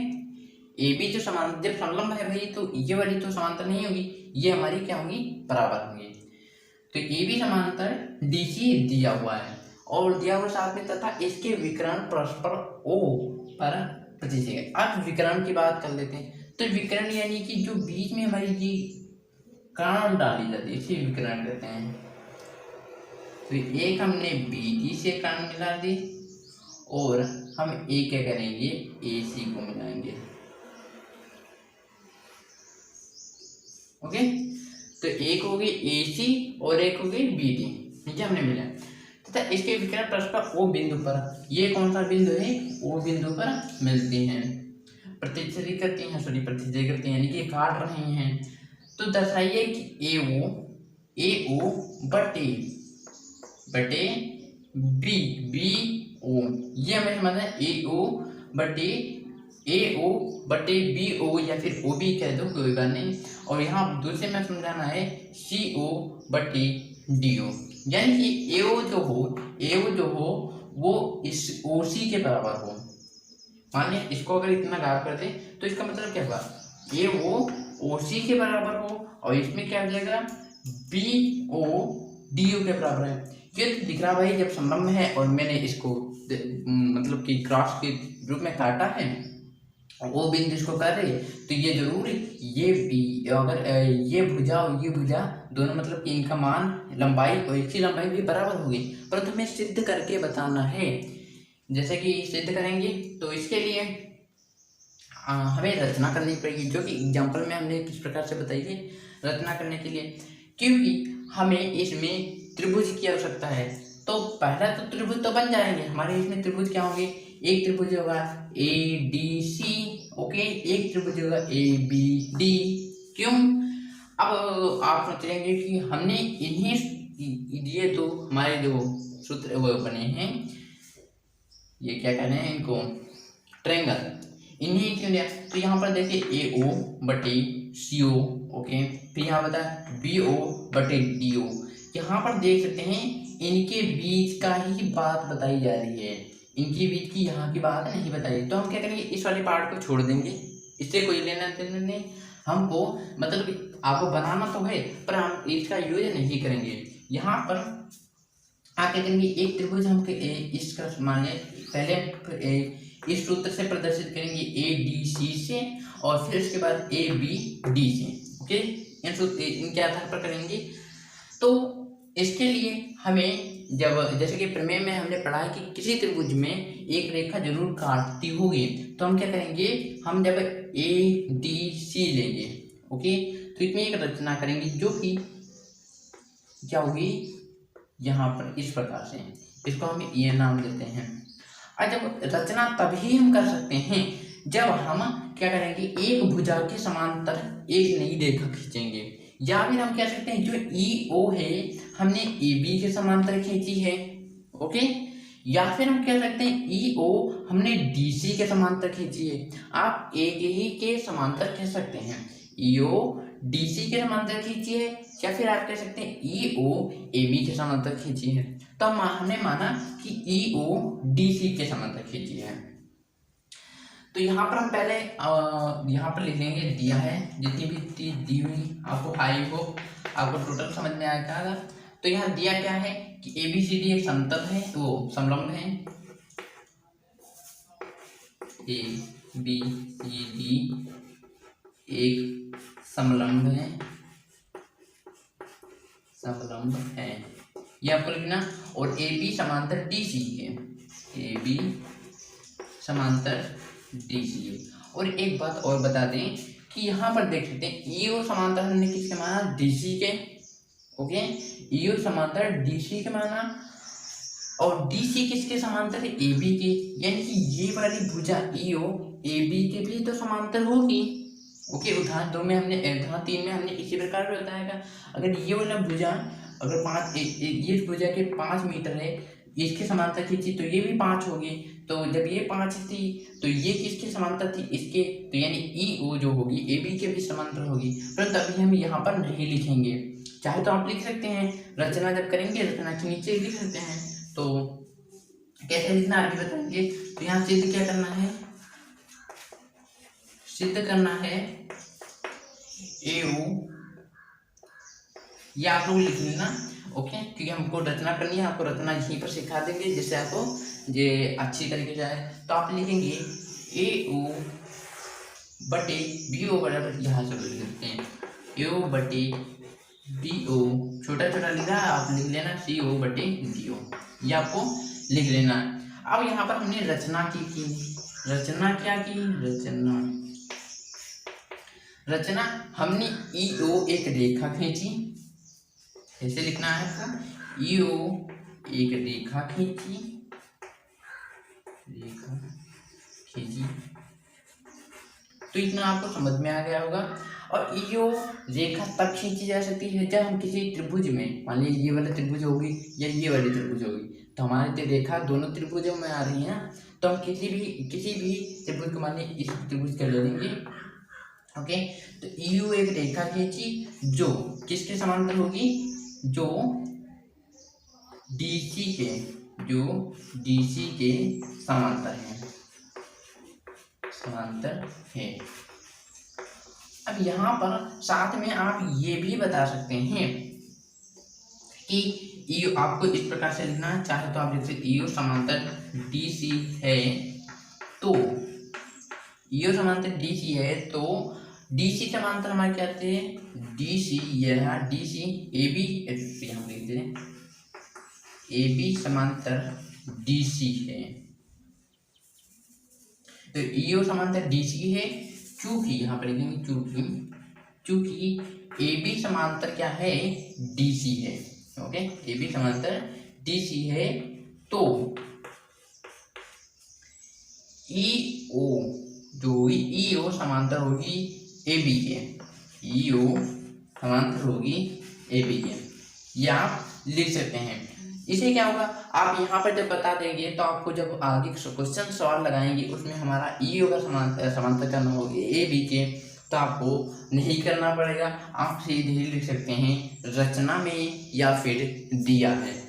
ए बी जो समांतर जब संलंब है भाई तो ये वाली तो समांतर नहीं होगी, ये हमारी क्या होगी, बराबर होंगी। तो ए बी समांतर डी सी दिया हुआ है और दिया हुआ साथ में तथा इसके विकर्ण परस्पर ओ पर प्रतिच्छेद। अब विकर्ण की बात कर लेते हैं। तो विकर्ण यानी कि जो बीच में हमारी जी कर्ण डाली जाती है इसे विकर्ण कहते हैं। तो एक हमने बी डी से कर्ण मिला दी और हम ए क्या करेंगे, ए सी को मिलाएंगे। ओके, तो एक हो गई ए सी और एक हो गई बी डी, ठीक है, हमने मिला तथा इसके विकर्ण परस्पर ओ बिंदु पर, ये कौन सा बिंदु है, ओ बिंदु पर मिलती हैं, प्रतिच्छेद करती हैं, सॉरी प्रतिच्छेद करती हैं यानी कि काट रहे हैं। तो दर्शाइए कि ए ओ बटे बी बी ओ, ये हमें समझना है, ए ओ बटे बी ओ या फिर ओ बी कह दो कोई बात नहीं। और यहाँ दूसरे में समझाना है सी ओ बटे डी ओ, यानी कि ए ओ जो हो वो इस ओ सी के बराबर हो। मानिए इसको अगर इतना गायब कर दे तो इसका मतलब क्या हुआ, ए ओ सी के बराबर हो और इसमें क्या हो जाएगा, बी ओ डी ओ के बराबर है। ये तो दिख रहा भाई जब संलग्न है और मैंने इसको मतलब कि क्रॉस के रूप में काटा है, वो बिंदु इसको कर रही है, तो ये जरूर ये बी अगर ये भुजा और ये भुजा दोनों मतलब कि इनका मान लंबाई और इसकी लंबाई भी बराबर होगी, परंतु हमें सिद्ध करके बताना है। जैसे कि सिद्ध करेंगे तो इसके लिए हमें रचना करनी पड़ेगी, जो कि एग्जाम्पल में हमने किस प्रकार से बताई है। रचना करने के लिए क्योंकि हमें इसमें त्रिभुज की आवश्यकता है, तो पहला तो त्रिभुज तो बन जाएंगे हमारे। इसमें त्रिभुज क्या होंगे, एक त्रिभुज होगा ए डी सी, ओके, एक त्रिभुज होगा ए बी डी। क्यों? अब आप सोचेंगे कि हमने इन्हीं ये तो हमारे जो सूत्र वो बने हैं, ये क्या कहते हैं इनको, ट्रायंगल, इन्हीं क्यों लिया। तो यहाँ पर देखिए ए ओ बटे सी ओ, ओके, फिर यहाँ बता बी ओ बटे डी ओ। यहाँ पर देख सकते हैं इनके बीच का ही बात बताई जा रही है, इनके बीच की यहाँ की बात नहीं बताई। तो हम क्या करेंगे, इस वाले पार्ट को छोड़ देंगे, इससे कोई लेना देना नहीं हमको, मतलब आपको बनाना तो है पर हम इसका यूज नहीं करेंगे। यहाँ पर आप क्या करेंगे, एक त्रिभुज हम इसका मानिए पहले इस सूत्र से प्रदर्शित करेंगे ए डी सी से और फिर उसके बाद ए बी डी से, ओके, इन सूत्र इनके आधार पर करेंगे। तो इसके लिए हमें जब जैसे कि प्रमेय में हमने पढ़ा है कि किसी त्रिभुज में एक रेखा जरूर काटती होगी, तो हम क्या करेंगे, हम जब ए डी सी लेंगे, ओके, तो इसमें एक रचना करेंगे जो कि क्या होगी, यहाँ पर इस प्रकार से, इसको हम ये नाम देते हैं। और जब रचना तभी हम कर सकते हैं जब हम क्या करेंगे, एक भुजा के समांतर एक नई रेखा खींचेंगे, या फिर हम कह सकते हैं जो ई ओ है हमने ए बी के समांतर खींची है, ओके, या फिर हम कह सकते हैं ई ओ हमने डी सी के समांतर खींची है। आप एक ही के समांतर कह सकते हैं, ई ओ डी सी के समांतर खींची है, या फिर आप कह सकते हैं ई ओ ए बी के समांतर खींची है। तो हमने माना कि ई ओ डी सी के समांतर खींची है। तो यहाँ पर हम पहले यहाँ पर लिख लेंगे, दिया है जितनी भी चीज दी हुई आपको, आई हो आपको टोटल समझ में आएगा। तो यहाँ दिया क्या है कि ए बी सी डी एक समतल है, वो समलंब है, ए बी सी डी एक समलंब है, ये आपको लिखना। और ए बी समांतर डी सी है, ए बी समांतर डी सी है। और एक बात और बता दें कि यहाँ पर देख सकते हैं ई ओ समांतर हमने किसके माना, डी सी के, ओके, ई ओ समांतर डी सी के माना और डी सी किसके समांतर है, ए बी के, यानी कि ये वाली भुजा ई ओ ए बी के भी तो समांतर होगी, ओके, उदाहरण 2 में हमने, उदाहरण 3 में हमने इसी प्रकार से बताया। अगर ये वाला भुजा, अगर 5 ये भुजा के 5 मीटर है, इसके समांतर खींची तो ये भी 5 होगी। तो जब ये 5 थी तो ये किसके समांतर थी, इसके, तो यानी ई ओ जो होगी ए बी के भी समांतर होगी, परंतु अभी हम यहाँ पर नहीं लिखेंगे। चाहे तो आप लिख सकते हैं, रचना जब करेंगे रचना के नीचे लिख सकते हैं। तो कैसे लिखना आप भी बताएंगे। तो यहाँ सिद्ध क्या करना है, सिद्ध करना है ए ओ, ये आप लोग लिख लेना। ओके, क्योंकि हमको रचना करनी है, आपको रचना यहीं पर सिखा देंगे जिससे आपको ये अच्छी तरीके से आए। तो आप लिखेंगे ए ओ बटे बी ओ बराबर, यहाँ से लिख लेते हैं ए ओ बटे बी ओ, छोटा छोटा लिखा है आप लिख लेना सी ओ बटे डी ओ, ये आपको लिख लेना है। अब यहाँ पर हमने रचना की रचना क्या की, रचना हमने ई ओ एक रेखा खींची, ऐसे लिखना है आपको, ई ओ एक रेखा खींची, तो इतना आपको समझ में आ गया होगा। और ई ओ रेखा तब खींची जा सकती है जब हम किसी त्रिभुज में, मान लीजिए ये वाला त्रिभुज होगी या ये वाली त्रिभुज होगी, तो हमारे रेखा दोनों त्रिभुजों में आ रही है, तो हम किसी भी त्रिभुज को, मान लीजिए इस त्रिभुज का ले लेंगे। ओके, तो ई ओ एक रेखा खींची जो किसके समांतर होगी, जो डीसी के समांतर है। अब यहाँ पर साथ में आप ये भी बता सकते हैं कि ई आपको इस प्रकार से लिखना है, चाहे तो आप लिख सकते ई ओ समांतर डीसी है, तो ई ओ समांतर डीसी है, तो डीसी समांतर हमारे क्या थे, डीसी, ये रहा डीसी, ए बी, हम लिख दें ए बी समांतर डीसी है, तो ई ओ समांतर डीसी है, चूंकि यहाँ पर लिखेंगे चूंकि ए बी समांतर क्या है, डीसी है। ओके, ए बी समांतर डीसी है, तो ई ओ जो होगी, ई ओ समांतर होगी ए बी के, ई ओ समांतर होगी ए बी के, ये आप लिख सकते हैं। इसे क्या होगा, आप यहाँ पर जब बता देंगे तो आपको जब आगे क्वेश्चन सवाल लगाएंगे उसमें हमारा ई ओ का समांतर करना होगा ए बी के, तो आपको नहीं करना पड़ेगा, आप सीधे लिख सकते हैं रचना में या फिर दिया है।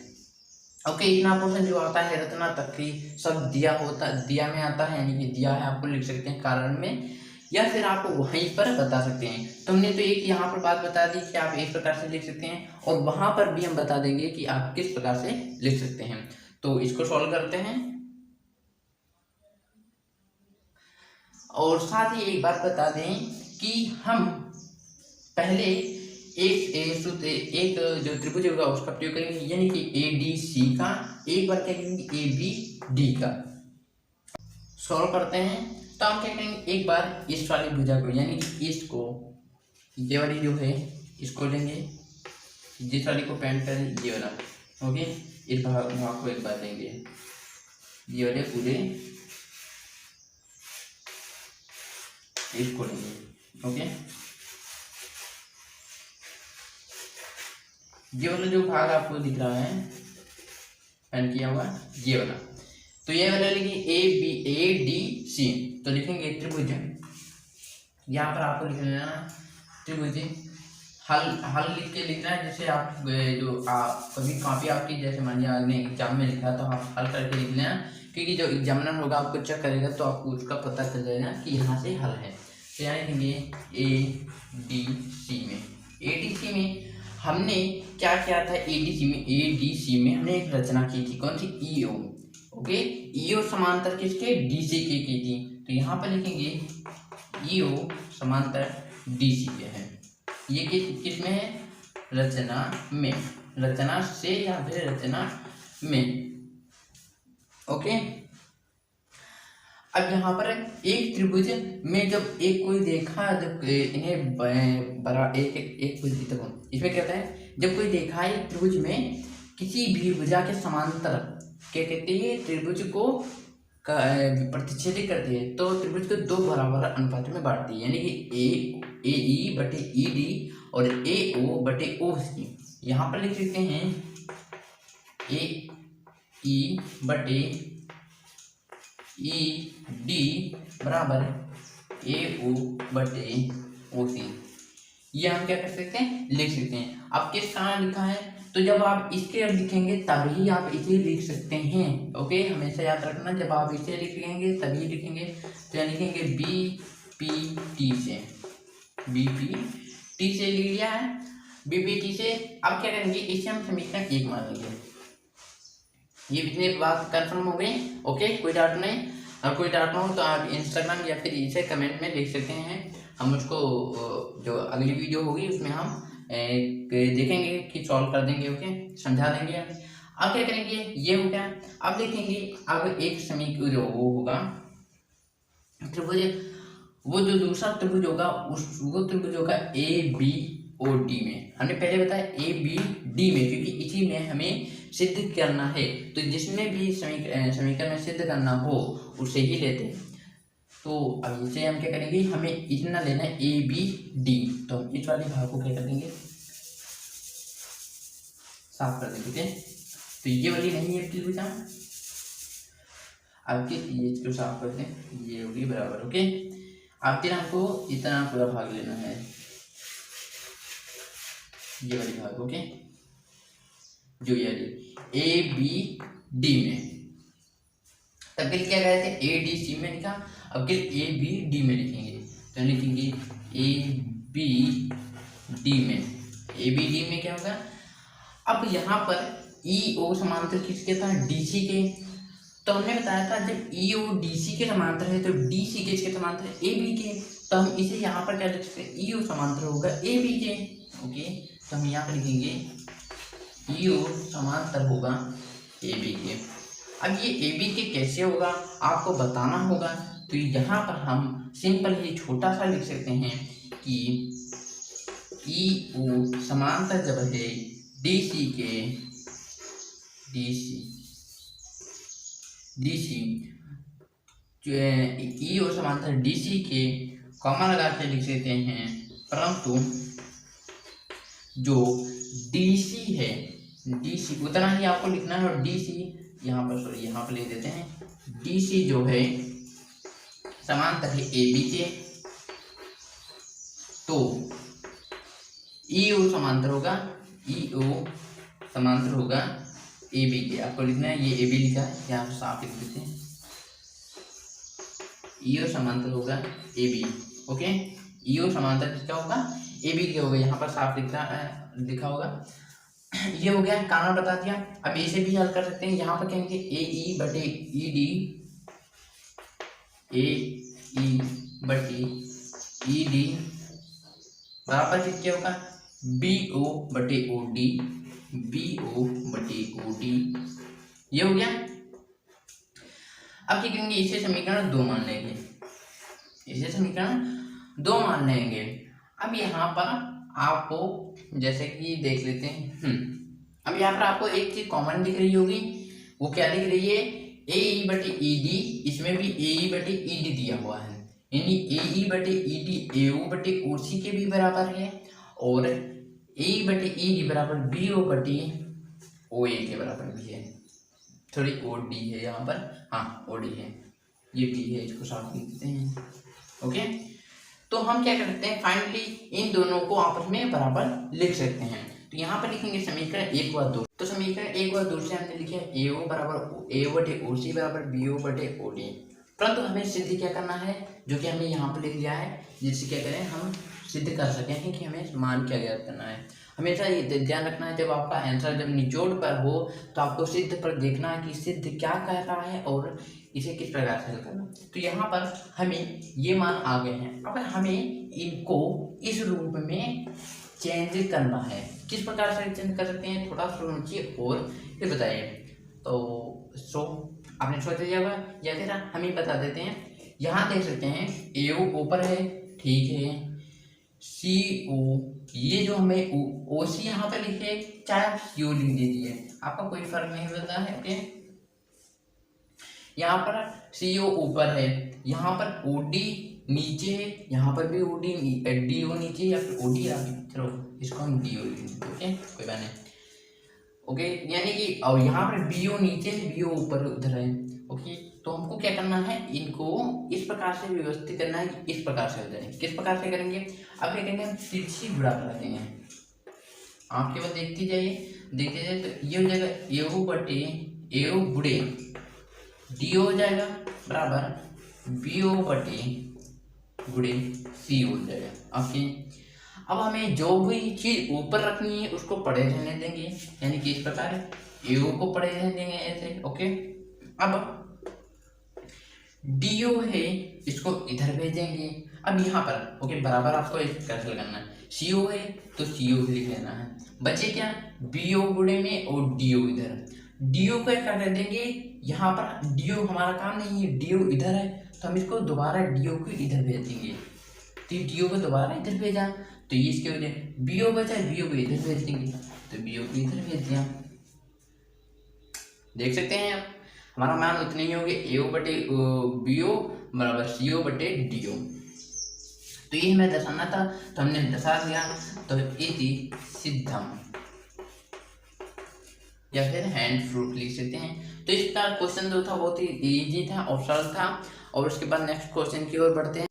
ओके, इतना पोर्शन जो आता है रचना तक की सब दिया में आता है, यानी कि दिया है आपको लिख सकते हैं कारण में, या फिर आप वहीं पर बता सकते हैं। तो हमने तो एक यहाँ पर बात बता दी कि आप एक प्रकार से लिख सकते हैं, और वहां पर भी हम बता देंगे कि आप किस प्रकार से लिख सकते हैं। तो इसको सॉल्व करते हैं, और साथ ही एक बात बता दें कि हम पहले एक जो त्रिभुज होगा उसका प्रयोग करेंगे, यानी कि ए डी सी का, एक बार क्या करेंगे ए बी डी का। सॉल्व करते हैं तो हम क्या करेंगे, एक बार इस वाली भुजा को, यानी कि इसको, ये वाली जो है इसको लेंगे, जिस वाली को पेंट करें ये वाला, ओके, इस भाग को एक बार लेंगे, ये वाले पूरे इसको लेंगे। ओके, ये वाला जो भाग आपको दिख रहा है पेंट किया हुआ, ये वाला, तो ये वाला लिखिए ए डी सी, तो लिखेंगे त्रिभुज, यहाँ पर आपको लिख लेना त्रिभुज, हल लिख के लिखना है, जैसे आप जो कभी कॉपी आपकी, जैसे मान लिया आपने एग्जाम में लिखा तो आप हल करके लिख लेना, क्योंकि जो एग्जामिनर होगा आपको चेक करेगा तो आपको उसका पता चल जाएगा कि यहाँ से हल है। तो यहाँ लिखेंगे ए डी सी में हमने क्या किया था, ए डी सी में हमने एक रचना की थी, कौन सी, ई ओ। ओके, ई ओ समांतर किसके, डी सी के की थी, तो यहाँ पर लिखेंगे ई ओ समांतर डी सी के है, ये किस में है, रचना से या फिर रचना में। ओके, अब यहाँ पर एक त्रिभुज में जब एक कोई रेखा, जब इन्हें बड़ा एक देखो इसमें क्या होता है, जब कोई रेखा है त्रिभुज में किसी भी भुजा के समांतर क्या कहते हैं, त्रिभुज को का प्रतिच्छेदित करती है तो त्रिभुज को दो बराबर अनुपातों में बांटती है, यानी कि ए ई बटे ई डी और ए ओ बटे ओ सी। यहाँ पर लिख सकते हैं ए ई बटे ई डी बराबर ए ओ बटे ओ सी। ये हम क्या कर सकते हैं, लिख सकते हैं। अब किस कहाँ लिखा है, तो जब आप इसके लिखेंगे तभी आप इसे लिख सकते हैं। ओके, हमेशा याद रखना, जब आप इसे लिखेंगे तभी लिखेंगे। तो यहाँ लिखेंगे बी पी टी से, बी पी टी से लिख लिया है, बी पी टी से। अब क्या करेंगे, इसे हम समीकरण 1 मान लेंगे। ये इतने बात कंफर्म हो गई। ओके, कोई डाउट नहीं। और कोई डाउट ना हो तो आप इंस्टाग्राम या फिर इसे कमेंट में लिख सकते हैं। हम उसको जो अगली वीडियो होगी उसमें हम देखेंगे कि सॉल्व कर देंगे। ओके, समझा देंगे। अब क्या करेंगे, ये हो गया। अब देखेंगे, अब एक समीकरण जो वो होगा त्रिभुज, वो जो दूसरा त्रिभुज होगा वो त्रिभुज होगा ए बी ओ डी में। हमने पहले बताया ए बी डी में, क्योंकि इसी में हमें सिद्ध करना है। तो जिसमें भी समीकरण में सिद्ध करना हो उसे ही लेते हैं। तो अब इसे हम क्या करेंगे, हमें इतना लेना है ए बी डी। तो हम इस वाले भाग को क्या कर देंगे, साफ कर देंगे। ठीक है, तो ये वाली नहीं है त्रिभुज, अब ये इसको साफ कर दें, ये होगी बराबर। ओके, अब फिर हमको इतना पूरा भाग लेना है, ये वाली भाग। ओके, जो ये ए बी डी में, तब के लिए क्या कहते हैं, ए डी सी में लिखा। अब के ए बी डी में लिखेंगे, तो लिखेंगे ए बी डी में। ए बी डी में क्या होगा, अब यहाँ पर ई ओ समांतर किसके था, डी सी के। तो हमने बताया था जब ई ओ डी सी के समांतर है तो डी सी किसके समांतर है, ए बी के। तो हम इसे यहाँ पर क्या लिख सकते हैं, ई ओ समांतर होगा ए बी के। ओके, तो हम यहाँ पर लिखेंगे ई ओ समांतर होगा ए बी के। अब ये ए बी के कैसे होगा आपको बताना होगा। तो यहाँ पर हम सिंपल ही छोटा सा लिख सकते हैं कि ई ओ समांतर जब है डी सी के, डी सी ई ओ समांतर डी सी के कॉमा लगा के लिख सकते हैं, परंतु जो डी सी है, डी सी उतना ही आपको लिखना है। और डी सी यहाँ पर, सॉरी यहाँ पर लिख देते हैं, डी सी जो है समांतर है ए बी के। तो ई ओ समांतर होगा, ई ओ समांतर होगा ए बी के। आपको लिखना है, ये ए बी लिखा है, यहाँ पर साफ लिख देते हैं, ई ओ समांतर होगा ए बी। ओके, ई ओ समांतर किसका होगा, ए बी के होगा, यहाँ पर साफ लिखा होगा। ये हो गया, कारण बता दिया। अब इसे भी हल कर सकते हैं। यहाँ पर कहेंगे ए ई बटे ई डी, ए ई बटे ई डी बराबर किसके होगा, बी ओ बटे ओ डी, बी ओ बटे ओ डी। ये हो गया। अब क्या करेंगे, इसे समीकरण 2 मान लेंगे, इसे समीकरण 2 मान लेंगे। अब यहाँ पर आपको जैसे कि देख लेते हैं, अब यहाँ पर आपको एक चीज कॉमन दिख रही होगी, वो क्या दिख रही है, ए ई बटे ई डी। इसमें भी ए ई बटे ई डी दिया हुआ है, यानी ए ई बटे ई डी ए ओ बटे ओ सी के भी बराबर है, और ए ई बटे ई डी बराबर बी ओ बटे ओ ए के बराबर भी है। थोड़ी ओ डी है यहाँ पर, हाँ ओ डी है, ये डी है, इसको साथ लिख देते हैं। ओके, तो हम क्या करते हैं, फाइनली इन दोनों को आपस में बराबर लिख सकते हैं। तो यहाँ पर लिखेंगे समीकरण 1 व 2। तो समीकरण 1 व 2 से हमने लिखा है ए ओ बराबर ए ओ बटे ओ सी बराबर बी ओ बटे ओ डी। परंतु हमें सिद्ध क्या करना है, जो कि हमने यहाँ पर लिख लिया है, जिससे क्या करें हम सिद्ध कर सकें कि हमें मान क्या ज्ञात करना है। हमेशा ये ध्यान रखना है, जब आपका आंसर जब निचोड़ पर हो तो आपको सिद्ध पर देखना है कि सिद्ध क्या कह रहा है और इसे किस प्रकार से हल करना। तो यहाँ पर हमें ये मान आ गए हैं। अब हमें इनको इस रूप में चेंज करना है। किस प्रकार से चेंज कर सकते हैं, थोड़ा सोचिए और फिर बताइए। तो आपने सोच लिया होगा, या फिर हम ही बता देते हैं। यहाँ देख सकते हैं ए ओ ऊपर है, ठीक है, सी ओ, ये जो हमें ओ सी यहाँ पर लिखे, चाहे आप सी ओ लिख दीजिए, आपका कोई फर्क नहीं पड़ता है। ओके, यहाँ पर CO ऊपर है, यहाँ पर OD नीचे है, यहाँ पर भी DO नीचे या फिर OD आगे, चलो इसको हम DO लिखेंगे। ओके, कोई बात नहीं। ओके, यानी कि और यहाँ पर BO नीचे है, BO ऊपर उधर है। ओके, तो हमको क्या करना है, इनको इस प्रकार से व्यवस्थित करना है कि इस प्रकार से हो जाए। किस प्रकार से करेंगे, अब क्या करेंगे, हम तिरछी गुणा करा देंगे। आप केवल देखते जाइए तो ये हो जाएगा AO बटे AO गुणे DO हो जाएगा बराबर BO बटे गुणे CO हो जाएगा। ओके, अब हमें जो भी चीज ऊपर रखनी है उसको पड़े रहने देंगे, यानी कि इस प्रकार AO को पड़े रहने देंगे ऐसे। ओके, अब DO है इसको इधर भेजेंगे। अब यहाँ पर ओके बराबर आपको कैंसिल करना है, CO है तो CO लिख लेना है, बचे क्या BO गुणे में और DO इधर। DO को क्या कर देंगे, यहाँ पर DO हमारा काम नहीं है, DO इधर है तो हम इसको दोबारा DO को इधर भेज देंगे। तो DO को दोबारा इधर भेजा तो ये इसके वजह BO बचा, BO को इधर भेज देंगे तो BO को इधर भेज दिया। देख सकते हैं आप, हमारा मान उतने ही होंगे AO बटे BO बराबर CO बटे DO। तो ये हमें दर्शाना था तो हमने दर्शा दिया। तो इति सिद्धम या फिर हैंड फ्रूट लिख सकते हैं। तो इसका क्वेश्चन जो था बहुत ही इजी था और सरल था। और उसके बाद नेक्स्ट क्वेश्चन की ओर बढ़ते हैं।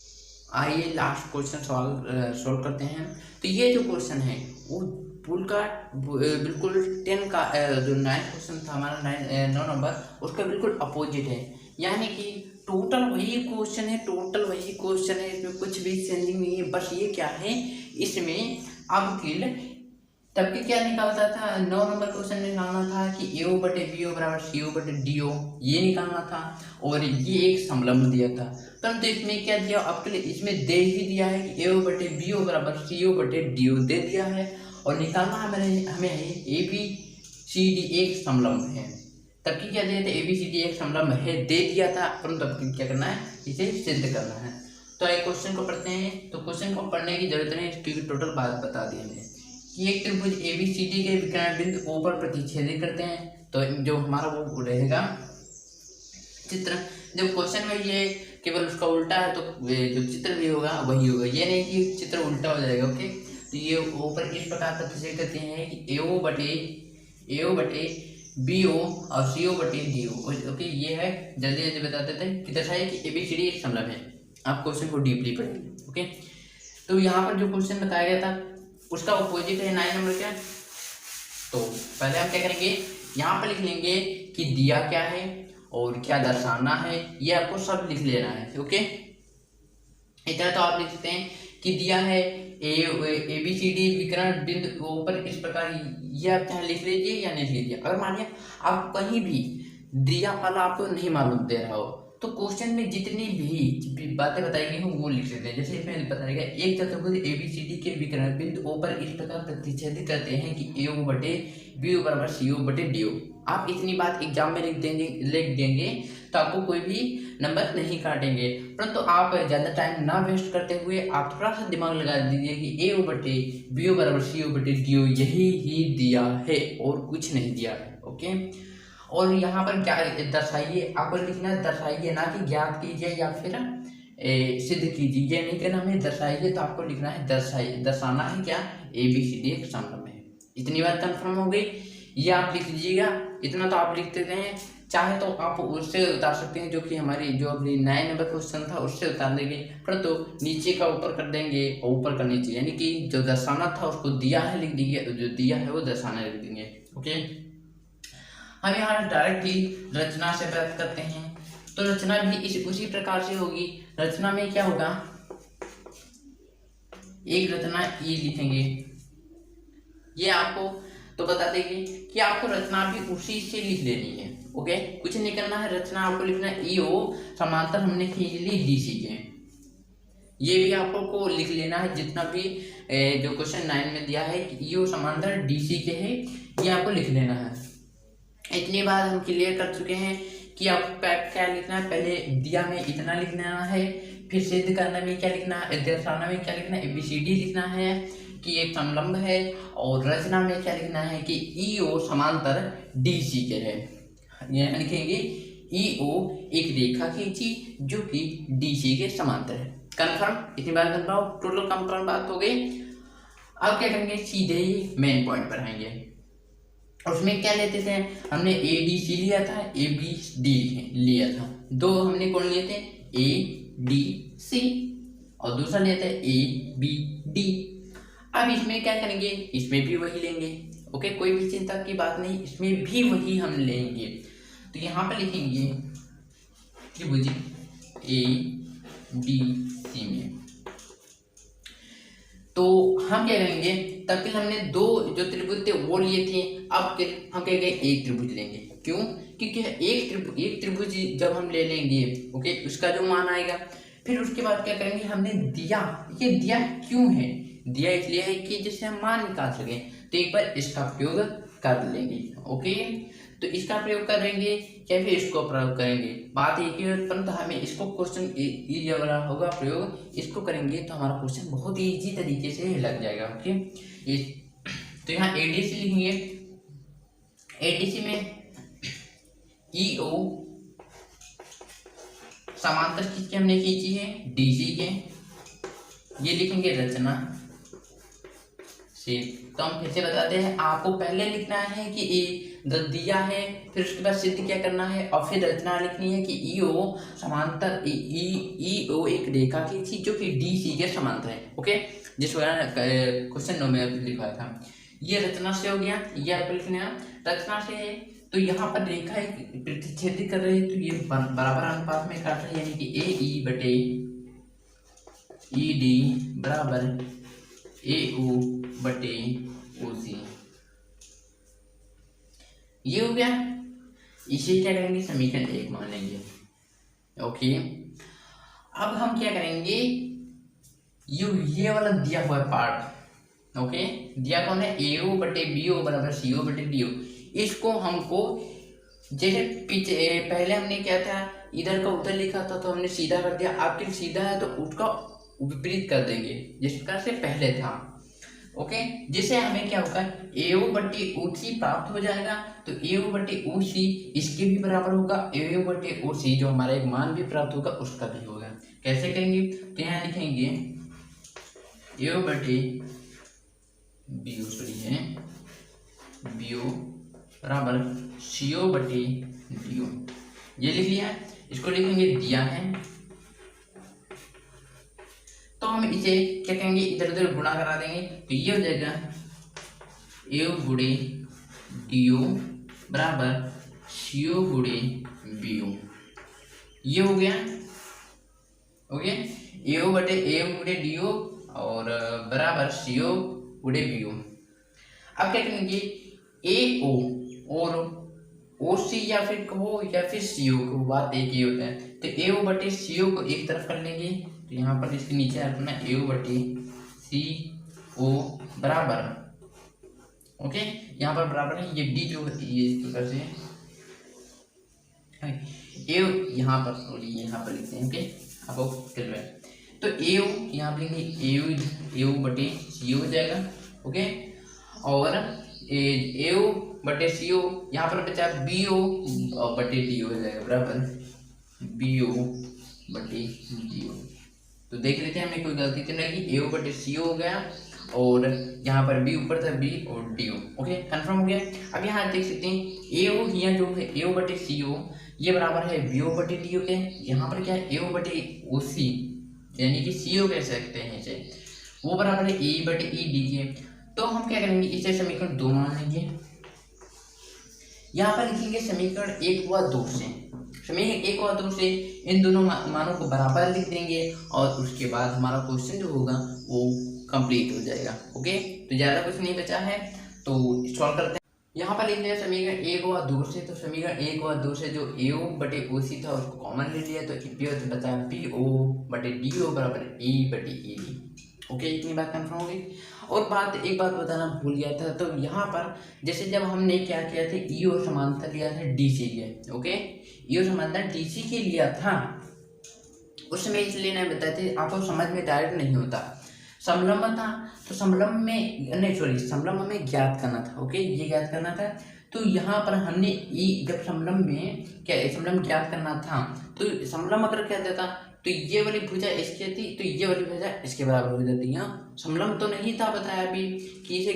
आइए लास्ट क्वेश्चन सॉल्व करते हैं। तो ये जो क्वेश्चन है वो पुल का बिल्कुल 10 का जो 9 क्वेश्चन था हमारा 9 नंबर, उसका बिल्कुल अपोजिट है। यानी कि टोटल वही क्वेश्चन है, इसमें कुछ भी चेंजिंग नहीं है। बस ये क्या है, इसमें अब किल तब के क्या निकालता था, 9 नंबर क्वेश्चन निकालना था कि AO बटे BO बराबर CO बटे DO, ये निकालना था। और ये एक समलंब दिया था, परंतु इसमें क्या दिया आपके लिए, इसमें दे ही दिया है कि AO बटे BO बराबर CO बटे DO दे दिया है। और निकालना हमें है ABCD एक समलंब है। तब की क्या दिया था, ABCD एक समलंब है दे दिया था, परंतु तब क्या करना है, इसे सिद्ध करना है। तो एक क्वेश्चन को पढ़ते हैं। तो क्वेश्चन को पढ़ने की जरूरत नहीं, क्योंकि टोटल बात बता दी हमने कि एक त्रिभुज ABCD के विकर्ण बिंदु O पर प्रतिच्छेदित करते हैं। तो जो हमारा वो रहेगा चित्र, जब क्वेश्चन में ये केवल उसका उल्टा है तो जो चित्र भी होगा वही होगा, ये नहीं कि चित्र उल्टा हो जाएगा। ओके, तो ये O पर इस प्रकार प्रतिच्छेद करते हैं कि AO बटे BO और CO बटे DO। ओके, ये है जल्दी जल्दी बता देते हैं कि दर्शाइए कि ABCD एक समलंब है। आप क्वेश्चन को डीपली पढ़ेंगे। ओके, तो यहाँ पर जो क्वेश्चन बताया गया था उसका अपोजिट है 9 नंबर क्या। तो पहले हम क्या करेंगे, यहाँ पर लिख लेंगे कि दिया क्या है और क्या दर्शाना है, ये आपको सब लिख लेना है। ओके, इतना तो आप लिख सकते हैं कि दिया है ABCD विकर्ण बिंदु O पर इस प्रकार, ये आप चाहे लिख लीजिए या नहीं लीजिए। अगर मानिए आप कहीं भी दिया वाला आपको नहीं मालूम दे रहा हो तो क्वेश्चन में जितनी भी बातें बताई गई हों वो लिख सकते हैं। जैसे इसमें बताएगा एक चतुर्भुज ABCD के विकर्ण बिंदु O पर इस प्रकार प्रतिच्छेदित करते हैं कि AO बटे BO बराबर CO बटे DO। आप इतनी बात एग्जाम में लिख देंगे तो आपको कोई भी नंबर नहीं काटेंगे। परंतु आप ज़्यादा टाइम ना वेस्ट करते हुए आप थोड़ा सा दिमाग लगा दीजिए कि AO बटे BO बराबर CO बटे DO यही ही दिया है और कुछ नहीं दिया है। ओके, और यहाँ पर क्या दर्शाइए, आपको लिखना है दर्शाइए, ना कि ज्ञात कीजिए या फिर सिद्ध कीजिए, ये नहीं कहना हमें दर्शाइए। तो आपको लिखना है दर्शाइए, दर्शाना है क्या, ABCD एक समलंब है। इतनी बात कंफर्म हो गई, ये आप लिख लीजिएगा। इतना तो आप लिख देते हैं, चाहे तो आप उससे उतार सकते हैं, जो कि हमारी जो अपनी 9 नंबर क्वेश्चन था उससे उतार देंगे, परंतु नीचे का ऊपर कर देंगे और ऊपर का नीचे, यानी कि जो दर्शाना था उसको दिया है लिख दीजिए, जो दिया है वो दर्शाना लिख देंगे। ओके, हम यहाँ डायरेक्टली रचना से बात करते हैं। तो रचना भी उसी प्रकार से होगी। रचना में क्या होगा, एक रचना E लिखेंगे, ये आपको तो बता देंगे कि आपको रचना भी उसी से लिख लेनी है। ओके, कुछ नहीं करना है, रचना आपको लिखना है EO समांतर हमने खींच ली DC के, ये भी आपको लिख लेना है। जितना भी जो क्वेश्चन 9 में दिया है कि EO समांतर DC के है, ये आपको लिख लेना है। इतनी बात हम क्लियर कर चुके हैं कि आपको क्या लिखना है, पहले दिया में इतना लिखना है, फिर सिद्ध करना में क्या लिखना है, दर्शाना में क्या लिखना है, ABCD लिखना है कि एक समलंब है, और रचना में क्या लिखना है कि EO समांतर DC के है। ये लिखेंगे ई ओ एक रेखा खींची जो कि डी सी के समांतर है। कन्फर्म, इतनी बार कन्फर्म, टोटल कंफर्म बात हो गई। अब क्या करेंगे, सीधे ही मेन पॉइंट पर आएंगे। उसमें क्या लेते थे, हमने ए डी सी लिया था, ए बी डी लिया था, दो हमने कौन लिए थे, ए डी सी, और दूसरा लिया था ए बी डी। अब इसमें क्या करेंगे, इसमें भी वही लेंगे। ओके, कोई भी चिंता की बात नहीं, इसमें भी वही हम लेंगे। तो यहाँ पर लिखेंगे त्रिभुज ए डी सी में। तो हम क्या करेंगे, तब तक हमने दो जो त्रिभुज थे वो लिए थे, अब हम क्या करेंगे, एक त्रिभुज लेंगे। क्यों, क्योंकि एक त्रिभुज जब हम ले लेंगे, ओके, उसका जो मान आएगा, फिर उसके बाद क्या करेंगे, हमने दिया, ये दिया क्यों है, दिया इसलिए है कि जिससे हम मान निकाल सकें। तो एक बार इसका प्रयोग कर लेंगे। ओके, तो इसका प्रयोग करेंगे या फिर इसको प्रयोग करेंगे, बात एक ही है, परंतु हमें इसको क्वेश्चन ये वाला होगा प्रयोग, इसको करेंगे तो हमारा क्वेश्चन बहुत ही इजी तरीके से लग जाएगा। ओके, तो यहाँ एडीसी लिखेंगे, एडीसी में ई ओ समांतर किसके हमने खींची है, डीसी के, ये लिखेंगे रचना से। तो हम फिर से बताते हैं, आपको पहले लिखना है कि ए दिया है, फिर उसके बाद सिद्ध क्या करना है, और फिर रचना लिखनी है कि ई ओ समांतर, ई ओ एक रेखा खींची जो कि डी सी के समांतर है। ओके, जिस क्वेश्चन 9 में लिखा था, ये रचना से हो गया, ये आपको लिखना है रचना से है। तो यहाँ पर रेखा एक प्रतिच्छेदित कर रही है, तो ये बराबर अनुपात में काट रही है, यानी कि ए ई बटे ई डी बराबर ए ओ बटे ओ सी, ये हो गया। इसे क्या करेंगे, समीकरण 1 मान लेंगे। ओके, अब हम क्या करेंगे, ये वाला दिया हुआ पार्ट, ओके, दिया कौन है, ए ओ बटे बी ओ बराबर सी ओ बटे डी ओ, इसको हमको जैसे पीछे पहले हमने क्या था, इधर का उधर लिखा था तो हमने सीधा कर दिया, आपके सीधा है तो उसका विपरीत कर देंगे जिस प्रकार से पहले था। ओके, जिससे हमें क्या होगा, ए ओ बटे ओ सी प्राप्त हो जाएगा। तो ए ओ बटे ओ सी इसके भी बराबर होगा, ए ओ बटे ओ सी जो हमारा एक मान भी प्राप्त होगा उसका भी होगा। कैसे करेंगे, तो यहाँ लिखेंगे ए ओ बटे बी ओ, सॉरी है बी ओ बराबर सी ओ बटे डी ओ, ये लिख लिया। इसको लिखेंगे दिया है, तो हम इसे क्या कहेंगे, इधर उधर गुणा करा देंगे, तो ये हो जाएगा ए ओ गुणे डी ओ बराबर सी ओ गुणे बी ओ, ये हो गया। ओके, ए ओ बटे ए ओ गुणे डी ओ और बराबर सी ओ गुणे बी ओ। अब क्या करेंगे, ए ओ और ओ सी या फिर कहो या फिर सी ओ को, बात एक ही होता है। तो ए ओ बटे सी ओ को एक तरफ कर लेंगे, तो यहाँ पर इसके नीचे रखना ए ओ बटे सी ओ बराबर, ओके, यहाँ पर बराबर है, ये डी जो ये इस प्रकार से ए ओ, यहाँ पर सॉरी यहाँ पर लिखते हैं। ओके, आपको क्लियर है, तो ए ओ यहाँ पर लिखेंगे ए ओ बटे सी ओ हो जाएगा। ओके, और ए ओ बटे सी ओ, यहाँ पर बचा बी ओ बटे डी ओ हो जाएगा, बराबर बी ओ बटे डी ओ। तो देख लेते हैं हमें कोई गलती तो नहीं, ए ओ बटे सी ओ हो गया, और यहाँ पर बी ऊपर था, बी और डी ओ। ओके, कंफर्म हो गया। अब यहाँ देख सकते हैं ए ओ, यहाँ जो है ए ओ बटे सी ओ, ये बराबर है बी ओ बटे डी ओ के। यहाँ पर क्या है, ए ओ बटे ओ सी, यानी कि सी ओ कह सकते हैं इसे, वो बराबर है ए बटे ई डी के। तो हम क्या करेंगे, इसे समीकरण 2 मान लेंगे। यहाँ पर लिखेंगे समीकरण 1 व 2 से, समीकरण 1 व 2 से इन दोनों मानों को बराबर लिख देंगे, और उसके बाद हमारा क्वेश्चन जो होगा वो कंप्लीट हो जाएगा। ओके, तो ज़्यादा कुछ नहीं बचा है, तो सॉल्व करते हैं। यहाँ पर लिख लिया समीकरण 1 व 2 से, तो समीकरण 1 व 2 से जो ए ओ बटे ओ सी था उसको कॉमन ले लिया, तो बचा बी ओ बटे डी ओ बराबर ए बटे ई डी। ओके, इतनी बात कंफर्म हो गई। और एक बात बताना भूल गया था, तो यहाँ पर जैसे जब हमने क्या किया था, ई ओ समांतर लिया था डी सी के। ओके, ई ओ समांतर डी सी के लिया था, उस समय इसलिए नहीं बताए थे, आपको समझ में डायरेक्ट नहीं होता। समलंब था, तो समलंब में नहीं, सॉरी, समलंब हमें ज्ञात करना था। ओके, ये ज्ञात करना था, तो यहाँ पर हमने जब समलम में क्या समलम ज्ञात करना था, तो समलम अगर क्या देता तो ये वाली भुजा इसकी थी, तो ये वाली भुजा इसके बराबर हो जाती। यहाँ समलम तो नहीं था बताया अभी कि इसे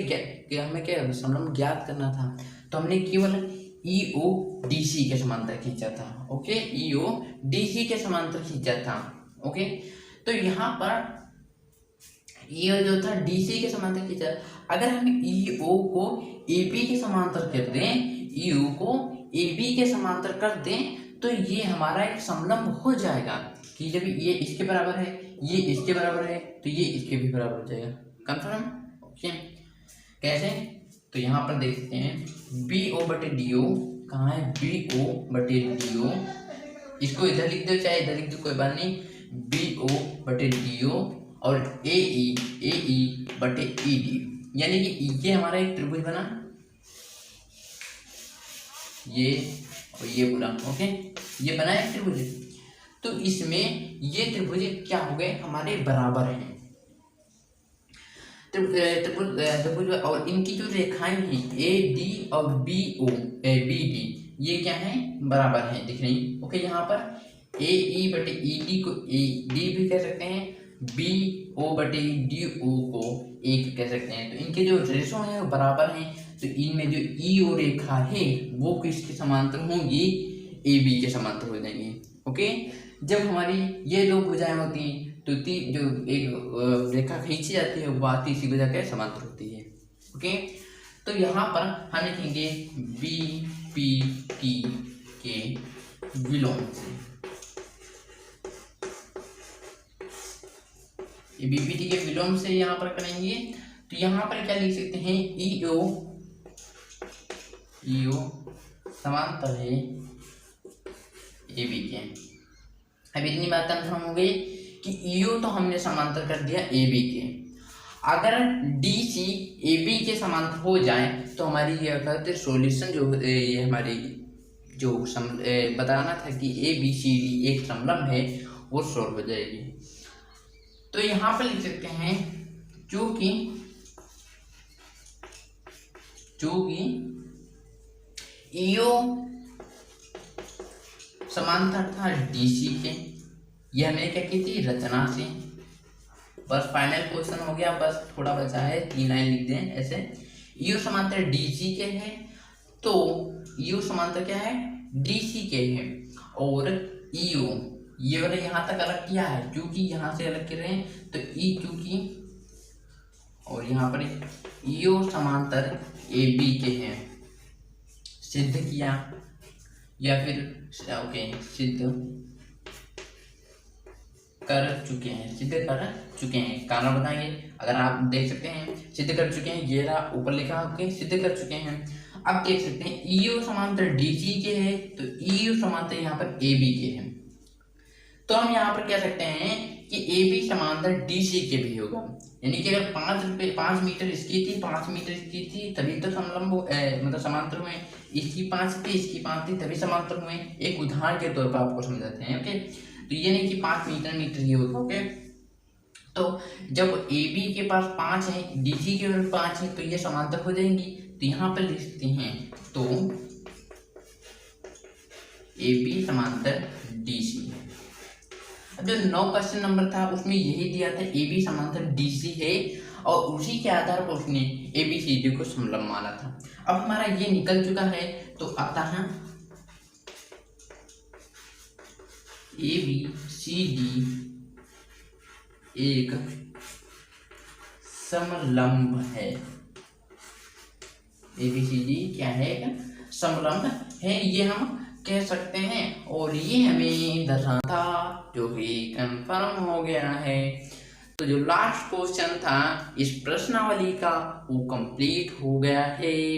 हमें क्या समलम ज्ञात करना था, तो हमने केवल EODC के समांतर खींचा था। ओके, EODC के समांतर खींचा था। ओके, तो यहाँ पर ये जो था DC के समांतर खींचा। अगर हम EO को AB के समांतर कर दें, EO को AB के समांतर कर दें, तो ये हमारा एक समलंब हो जाएगा कि जब ये इसके बराबर है, ये इसके बराबर है, तो ये इसके भी बराबर हो जाएगा। कंफर्म? ओके, कैसे? तो यहाँ पर देखते हैं BO/DO कहाँ है, BO/DO, इसको इधर लिख दो चाहे इधर लिख दो कोई बात नहीं, BO/DO और AE/ED, यानी कि ये हमारा एक त्रिभुज बना, ये और ये पूरा। ओके, ये बना एक त्रिभुज, तो इसमें ये त्रिभुज क्या हो गए हमारे बराबर हैं, त्रिभुज, और इनकी जो रेखाएं हैं AD और BD ये क्या है बराबर है, दिख रही। ओके, यहाँ पर AE/ED को AD भी कह सकते हैं, BO/DO को एक कह सकते हैं, तो इनके जो रेशो हैं वो बराबर हैं, तो इनमें जो EO रेखा है वो किसके समांतर होंगी, AB के समांतर हो जाएंगी। ओके, जब हमारी ये दो भुजाएं होती हैं तो जो एक रेखा खींची जाती है वो तीसरी भुजा के समांतर होती है। ओके, तो यहाँ पर हम लिखेंगे BPT के विलोम से, ये BPT के विलोम से यहाँ पर करेंगे, तो यहाँ पर क्या लिख सकते हैं, EO समांतर है AB के। अब इतनी बात कंफर्म हो गई कि EO तो हमने समांतर कर दिया AB के, अगर DC AB के समांतर हो जाए तो हमारी ये कहते सॉल्यूशन जो ये हमारी जो बताना था कि ABCD एक समलंब है वो सॉल्व हो जाएगी। तो यहाँ पर लिख सकते हैं चूंकि EO समांतर था DC के, ये हमने क्या की थी रचना से, बस फाइनल क्वेश्चन हो गया, बस थोड़ा बचा है, 3 लाइन लिख दें ऐसे। EO समांतर DC के है, तो EO समांतर क्या है DC के है, और EO ये वाला यहाँ तक अलग किया है क्योंकि यहाँ से अलग कर रहे हैं, तो E क्योंकि, और यहाँ पर EO समांतर AB के हैं, सिद्ध किया या फिर ओके सिद्ध कर चुके हैं, कारण बताएंगे। अगर आप देख सकते हैं सिद्ध कर चुके हैं, ये रहा ऊपर लिखा ओके, सिद्ध कर चुके हैं। अब देख सकते हैं EO समांतर DC के है, तो EO समांतर यहाँ पर AB के है, तो हम यहाँ पर कह सकते हैं कि AB समांतर DC के भी होगा, यानी कि अगर 5 मीटर इसकी थी 5 मीटर इसकी थी तभी तो समलंब मतलब समांतर हुए, इसकी 5 थी इसकी 5 थी तभी समांतर हुए। एक उदाहरण के तौर पर आपको समझाते हैं। ओके, तो ये नहीं कि 5 मीटर ये होगा। ओके, तो जब AB के पास 5 है, DC के पास 5 है, तो ये समांतर हो जाएंगी। तो यहाँ पर लिखते हैं तो AB समांतर DC। अब जो 9 क्वेश्चन नंबर था उसमें यही दिया था AB समांतर DC है, और उसी के आधार पर उसने ABCD को समलंब माना था। अब हमारा ये निकल चुका है, तो आता है ABCD एक समलंब है, ABCD क्या है समलंब है, ये हम कह सकते हैं, और ये हमें दर्शाना था जो कि कंफर्म हो गया है। तो जो लास्ट क्वेश्चन था इस प्रश्नावली का वो कंप्लीट हो गया है।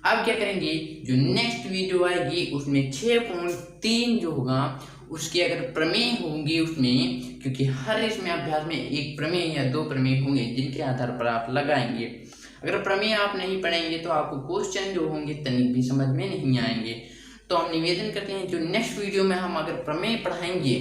अब क्या करेंगे, जो नेक्स्ट वीडियो आएगी उसमें 6.3 जो होगा उसके अगर प्रमेय होंगे उसमें, क्योंकि हर इसमें अभ्यास में एक प्रमेय या 2 प्रमेय होंगे जिनके आधार पर आप लगाएंगे। अगर प्रमेय आप नहीं पढ़ेंगे तो आपको क्वेश्चन जो होंगे तनिक भी समझ में नहीं आएंगे। तो हम निवेदन करते हैं जो नेक्स्ट वीडियो में हम अगर प्रमेय पढ़ाएंगे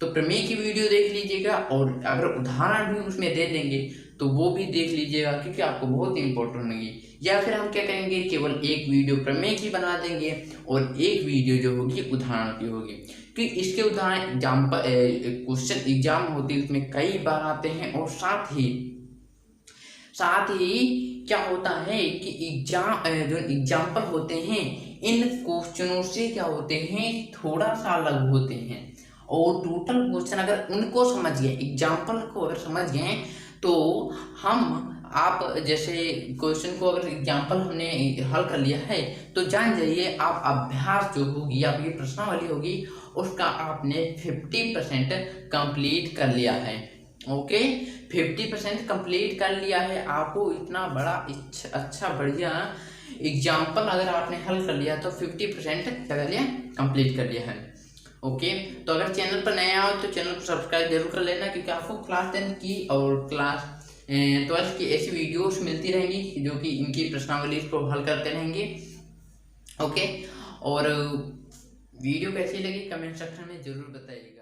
तो प्रमेय की वीडियो देख लीजिएगा, और अगर उदाहरण भी उसमें दे देंगे तो वो भी देख लीजिएगा, क्योंकि आपको बहुत ही इंपॉर्टेंट होंगी। या फिर हम क्या करेंगे, केवल एक वीडियो प्रमेय की बना देंगे और एक वीडियो जो होगी उदाहरण की होगी, क्योंकि इसके उदाहरण एग्जाम्पल क्वेश्चन एग्जाम होती है उसमें कई बार आते हैं। और साथ ही क्या होता है कि जो एग्जाम्पल होते हैं इन क्वेश्चनों से क्या होते हैं, थोड़ा सा अलग होते हैं। और टोटल क्वेश्चन अगर उनको समझ गए, एग्जाम्पल को अगर समझ गए, तो आप जैसे क्वेश्चन को अगर एग्जाम्पल हमने हल कर लिया है तो जान जाइए आप अभ्यास जो होगी, आपकी प्रश्नावली होगी, उसका आपने 50% कंप्लीट कर लिया है। ओके, 50% कंप्लीट कर लिया है। आपको इतना बड़ा अच्छा बढ़िया एग्जाम्पल अगर आपने हल कर लिया तो 50% क्या कर लिया, कंप्लीट कर लिया है। ओके, तो अगर चैनल पर नया हो तो चैनल को सब्सक्राइब जरूर कर लेना, क्योंकि आपको क्लास 10 की और क्लास 12 की ऐसी वीडियोस मिलती रहेंगी जो कि इनकी प्रश्नावली को हल करते रहेंगे। ओके, और वीडियो कैसी लगी कमेंट सेक्शन में जरूर बताइएगा।